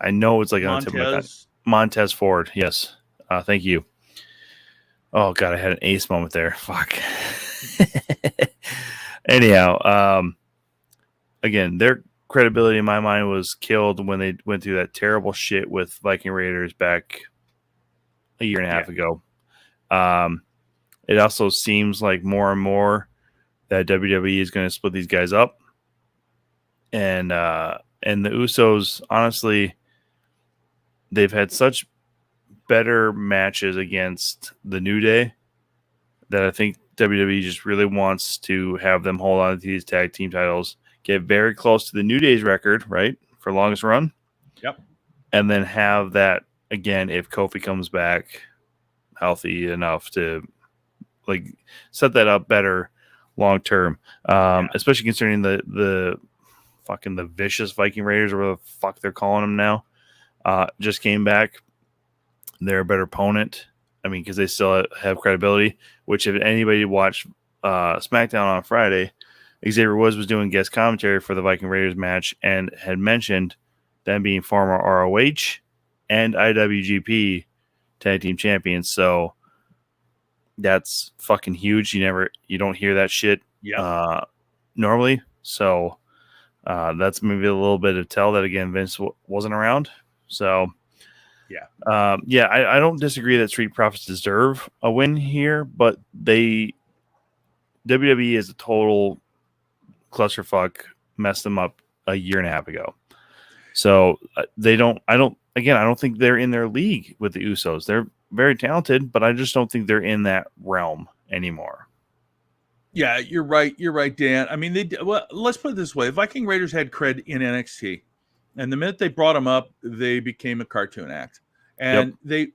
I know it's like on the tip of my tongue. Montez Ford. Yes. Thank you. Oh God, I had an ace moment there. Fuck. Anyhow, again, their credibility in my mind was killed when they went through that terrible shit with Viking Raiders back a year and a half ago. It also seems like more and more that WWE is going to split these guys up, and the Usos, honestly, they've had such better matches against the New Day that I think WWE just really wants to have them hold on to these tag team titles, get very close to the New Day's record, right, for longest run. Yep. And then have that again if Kofi comes back healthy enough to like set that up better long term. Especially considering the fucking the vicious Viking Raiders, or whatever the fuck they're calling them now, just came back. They're a better opponent. I mean, because they still have credibility, which if anybody watched SmackDown on Friday, Xavier Woods was doing guest commentary for the Viking Raiders match and had mentioned them being former ROH and IWGP tag team champions. So that's fucking huge. You don't hear that shit normally. So that's maybe a little bit of tell that, again, Vince wasn't around. So I don't disagree that Street Profits deserve a win here, but WWE is a total clusterfuck, messed them up a year and a half ago. So I don't think they're in their league with the Usos. They're very talented, but I just don't think they're in that realm anymore. Yeah, you're right. You're right, Dan. I mean, let's put it this way. Viking Raiders had cred in NXT, and the minute they brought them up, they became a cartoon act. And they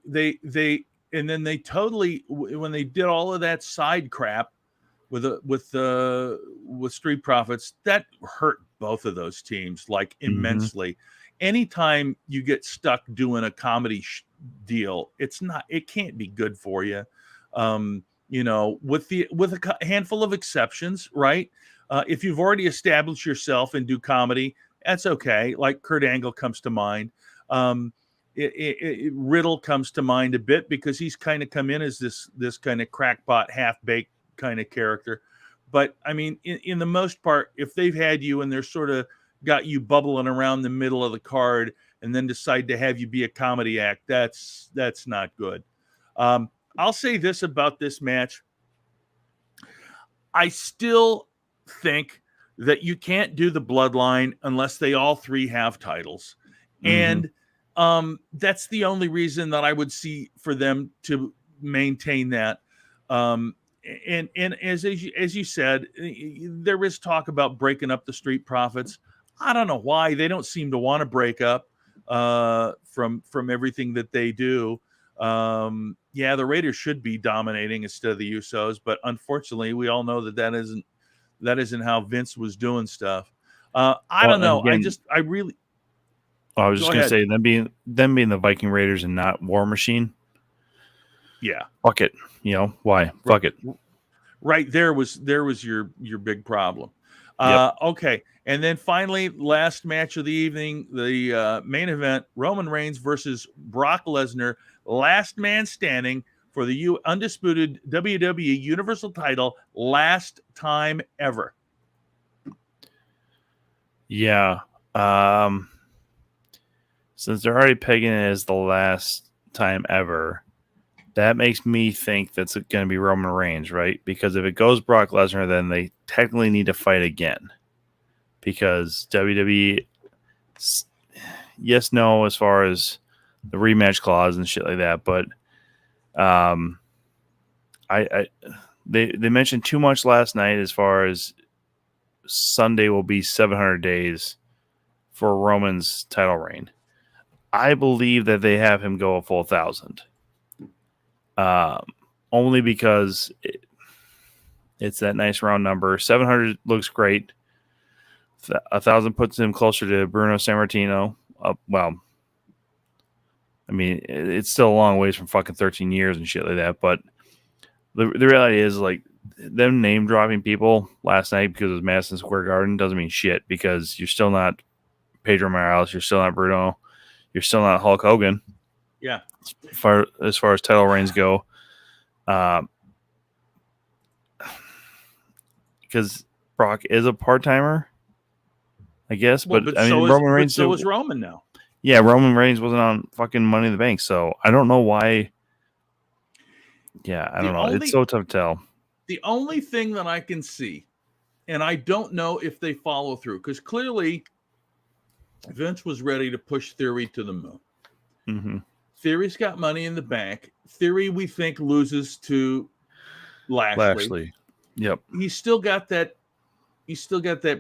totally, when they did all of that side crap with Street Profits, that hurt both of those teams like immensely. Anytime you get stuck doing a comedy deal, it can't be good for you. With a handful of exceptions, right? If you've already established yourself and do comedy, that's okay. Like Kurt Angle comes to mind. Riddle comes to mind a bit because he's kind of come in as this kind of crackpot, half-baked kind of character. But I mean, in the most part, if they've had you and they're sort of got you bubbling around the middle of the card and then decide to have you be a comedy act, that's not good. I'll say this about this match. I still think that you can't do the bloodline unless they all three have titles. And that's the only reason that I would see for them to maintain that. And as you said, there is talk about breaking up the Street Profits. I don't know why they don't seem to want to break up from everything that they do. The Raiders should be dominating instead of the Usos, but unfortunately, we all know that isn't how Vince was doing stuff. I don't know. Again, I was just going to say them being the Viking Raiders and not War Machine. Yeah. Fuck it. Why? Fuck it. Right. There was your big problem. Okay. And then finally, last match of the evening, the main event, Roman Reigns versus Brock Lesnar, last man standing for the undisputed WWE Universal title, last time ever. Yeah. Since they're already pegging it as the last time ever, that makes me think that's going to be Roman Reigns, right? Because if it goes Brock Lesnar, then they technically need to fight again. Because WWE, yes, no, as far as the rematch clause and shit like that, but they mentioned too much last night as far as Sunday will be 700 days for Roman's title reign. I believe that they have him go a full 1,000. Only because it's that nice round number. 700 looks great. 1,000 puts him closer to Bruno Sammartino. Well, I mean, it's still a long ways from fucking 13 years and shit like that. But the reality is, like, them name dropping people last night because it was Madison Square Garden doesn't mean shit, because you're still not Pedro Morales, you're still not Bruno, you're still not Hulk Hogan. Yeah. As far as title reigns go, because Brock is a part timer, I guess. Well, But I mean, Roman Reigns. so is Roman now. Yeah, Roman Reigns wasn't on fucking Money in the Bank, so I don't know why. Yeah, I don't know. It's so tough to tell. The only thing that I can see, and I don't know if they follow through, because clearly Vince was ready to push Theory to the moon. Mm-hmm. Theory's got Money in the Bank. Theory, we think, loses to Lashley. Yep. He's still got that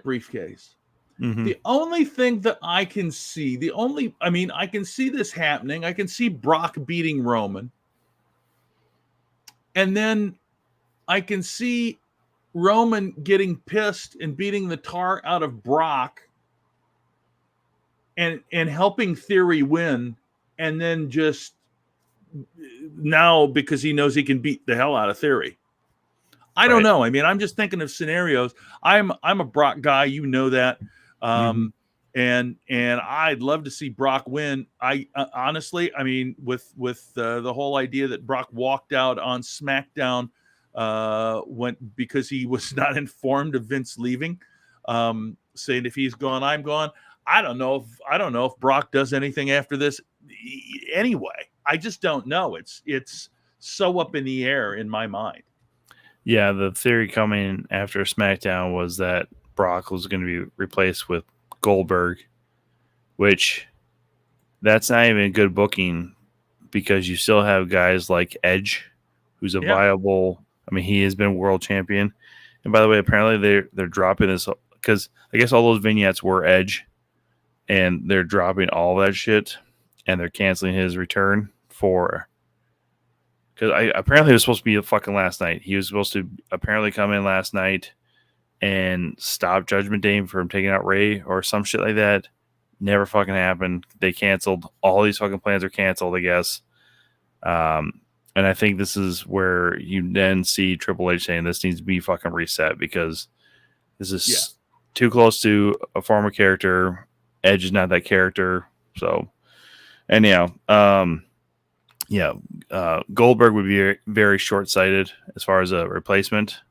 briefcase. Mm-hmm. The only thing that I can see, I can see this happening. I can see Brock beating Roman. And then I can see Roman getting pissed and beating the tar out of Brock and helping Theory win. And then just now, because he knows he can beat the hell out of Theory. I don't know. I mean, I'm just thinking of scenarios. I'm a Brock guy. You know that. And I'd love to see Brock win. I honestly, I mean, with the whole idea that Brock walked out on SmackDown because he was not informed of Vince leaving, saying if he's gone, I'm gone. I don't know if Brock does anything after this anyway. I just don't know. It's so up in the air in my mind. Yeah, the theory coming after SmackDown was that Brock was going to be replaced with Goldberg, which that's not even good booking because you still have guys like Edge, who's a viable. I mean, he has been world champion. And by the way, apparently they're dropping this because I guess all those vignettes were Edge, and they're dropping all that shit, and they're canceling his return for. Because apparently it was supposed to be fucking last night. He was supposed to apparently come in last night and stop Judgment Day from taking out Ray or some shit like that. Never fucking happened. They canceled. All these fucking plans are canceled, I guess. And I think this is where you then see Triple H saying this needs to be fucking reset because this is too close to a former character. Edge is not that character. So, anyhow, Goldberg would be very short-sighted as far as a replacement,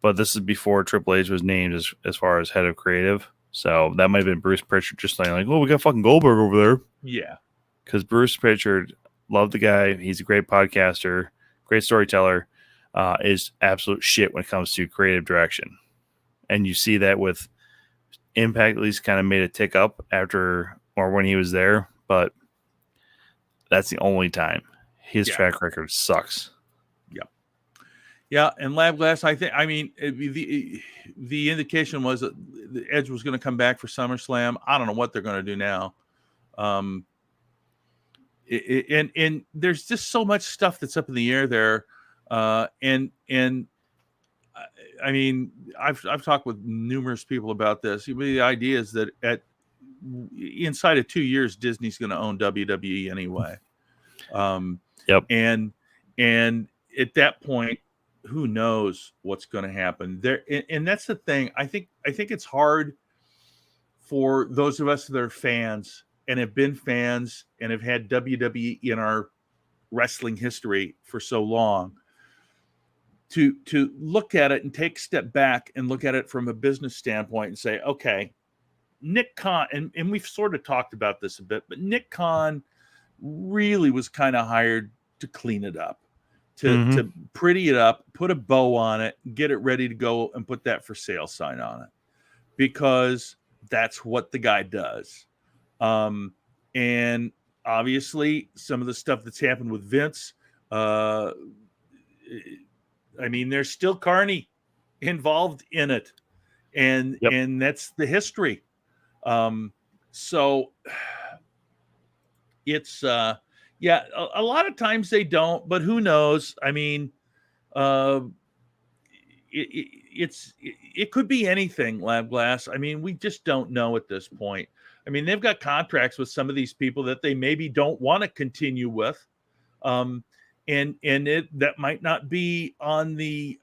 but this is before Triple H was named as far as head of creative. So that might have been Bruce Pritchard just saying like, "Oh, we got fucking Goldberg over there." Yeah, because Bruce Pritchard, loved the guy. He's a great podcaster, great storyteller. Is absolute shit when it comes to creative direction, and you see that with Impact. At least kind of made a tick up after or when he was there, but that's the only time. His track record sucks. Yeah, and Lab Glass, the indication was that the Edge was going to come back for SummerSlam. I don't know what they're going to do now. And there's just so much stuff that's up in the air there. And I mean, I've talked with numerous people about this. The idea is that inside of 2 years, Disney's going to own WWE anyway. And at that point, who knows what's going to happen there? And that's the thing. I think it's hard for those of us that are fans and have been fans and have had WWE in our wrestling history for so long to look at it and take a step back and look at it from a business standpoint and say, okay, Nick Khan, and we've sort of talked about this a bit, but Nick Khan really was kind of hired to clean it up, to pretty it up, put a bow on it, get it ready to go and put that for sale sign on it because that's what the guy does. And obviously some of the stuff that's happened with Vince, I mean, there's still Carney involved in it and that's the history. So it's, a lot of times they don't, but who knows? I mean, it could be anything, Lab Glass. I mean, we just don't know at this point. I mean, they've got contracts with some of these people that they maybe don't want to continue with. And that might not be on the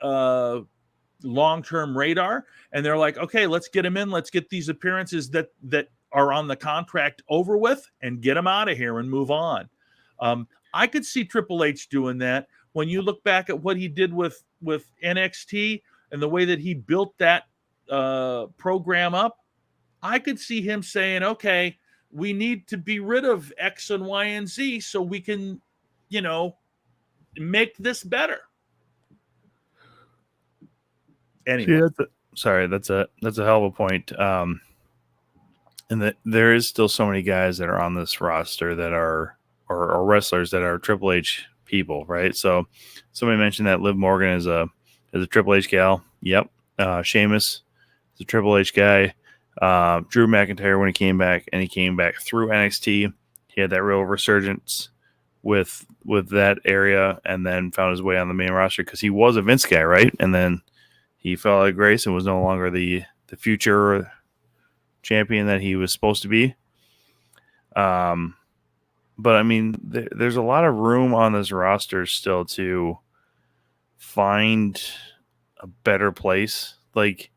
long-term radar. And they're like, okay, let's get them in. Let's get these appearances that are on the contract over with and get them out of here and move on. I could see Triple H doing that. When you look back at what he did with NXT and the way that he built that program up, I could see him saying, okay, we need to be rid of X and Y and Z so we can, make this better. Anyway. That's a hell of a point. And that there is still so many guys that are on this roster that are or wrestlers that are Triple H people, right? So somebody mentioned that Liv Morgan is a Triple H gal. Yep. Sheamus is a Triple H guy. Drew McIntyre, when he came back through NXT, he had that real resurgence with that area, and then found his way on the main roster because he was a Vince guy, right? And then he fell out of grace and was no longer the future champion that he was supposed to be. But I mean, there's a lot of room on this roster still to find a better place. Like,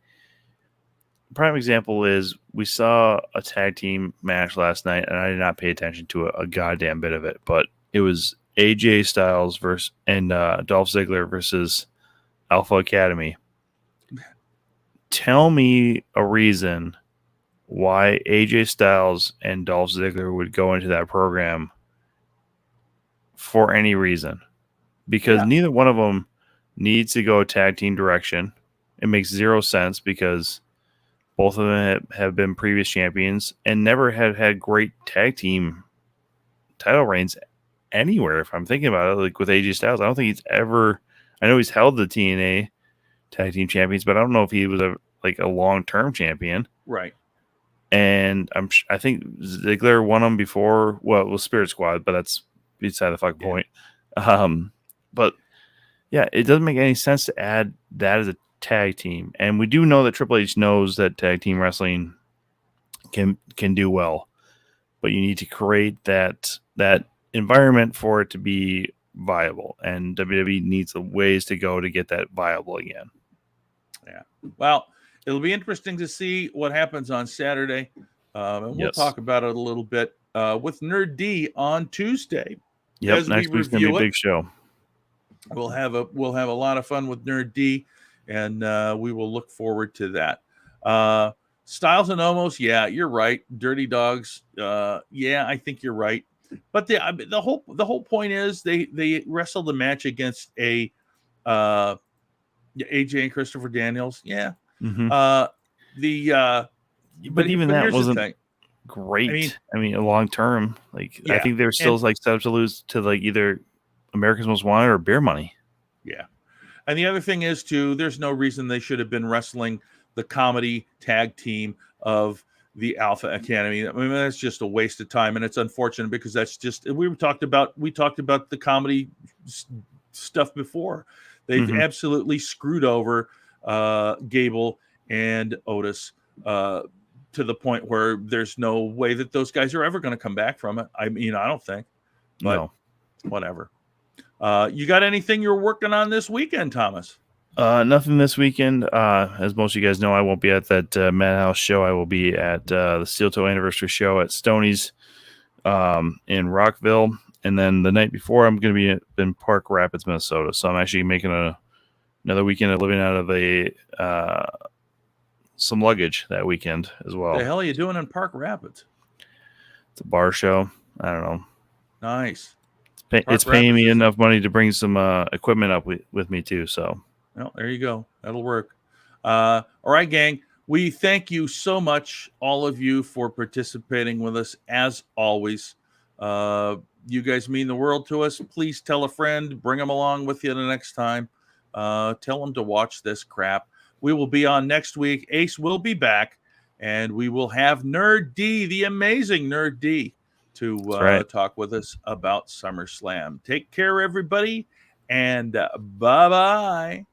prime example is we saw a tag team match last night, and I did not pay attention to a goddamn bit of it, but it was AJ Styles versus Dolph Ziggler versus Alpha Academy. Tell me a reason why AJ Styles and Dolph Ziggler would go into that program for any reason, because neither one of them needs to go tag team direction. It makes zero sense because both of them have been previous champions and never have had great tag team title reigns anywhere. If I'm thinking about it, like with AJ Styles, I don't think he's ever, I know he's held the TNA tag team champions, but I don't know if he was a long-term champion. Right. And I think Ziggler won them before. Well, it was Spirit Squad, but that's beside the fucking point. But yeah, it doesn't make any sense to add that as a tag team. And we do know that Triple H knows that tag team wrestling can do well, but you need to create that environment for it to be viable. And WWE needs ways to go to get that viable again. Yeah. Well, it'll be interesting to see what happens on Saturday. And we'll talk about it a little bit with Nerd D on Tuesday. Yep, next week's going to be a big show. We'll have a lot of fun with Nerd D, and we will look forward to that. Styles and Omos, yeah, you're right. Dirty Dogs, yeah, I think you're right. But the whole point is they wrestled the match against AJ and Christopher Daniels. Yeah. Mm-hmm. But even that wasn't great. I mean, long term, I think they're still set up to lose to either America's Most Wanted or Beer Money. Yeah. And the other thing is too, there's no reason they should have been wrestling the comedy tag team of the Alpha Academy. I mean, that's just a waste of time, and it's unfortunate because that's just we talked about the comedy stuff before. They've absolutely screwed over Gable and Otis to the point where there's no way that those guys are ever going to come back from it. I mean, I don't think, but whatever. You got anything you're working on this weekend, Thomas? Nothing this weekend. As most of you guys know, I won't be at that Madhouse show. I will be at the Steel Toe Anniversary show at Stoney's in Rockville. And then the night before, I'm going to be in Park Rapids, Minnesota. So I'm actually making another weekend of living out of some luggage that weekend as well. What the hell are you doing in Park Rapids? It's a bar show. I don't know. Nice. It's paying me enough money to bring some equipment up with me too. So, well, there you go. That'll work. All right, gang. We thank you so much, all of you, for participating with us as always. You guys mean the world to us. Please tell a friend. Bring them along with you the next time. Tell them to watch this crap. We will be on next week. Ace will be back, and we will have Nerd D, the amazing Nerd D, to talk with us about SummerSlam. Take care, everybody, and bye-bye.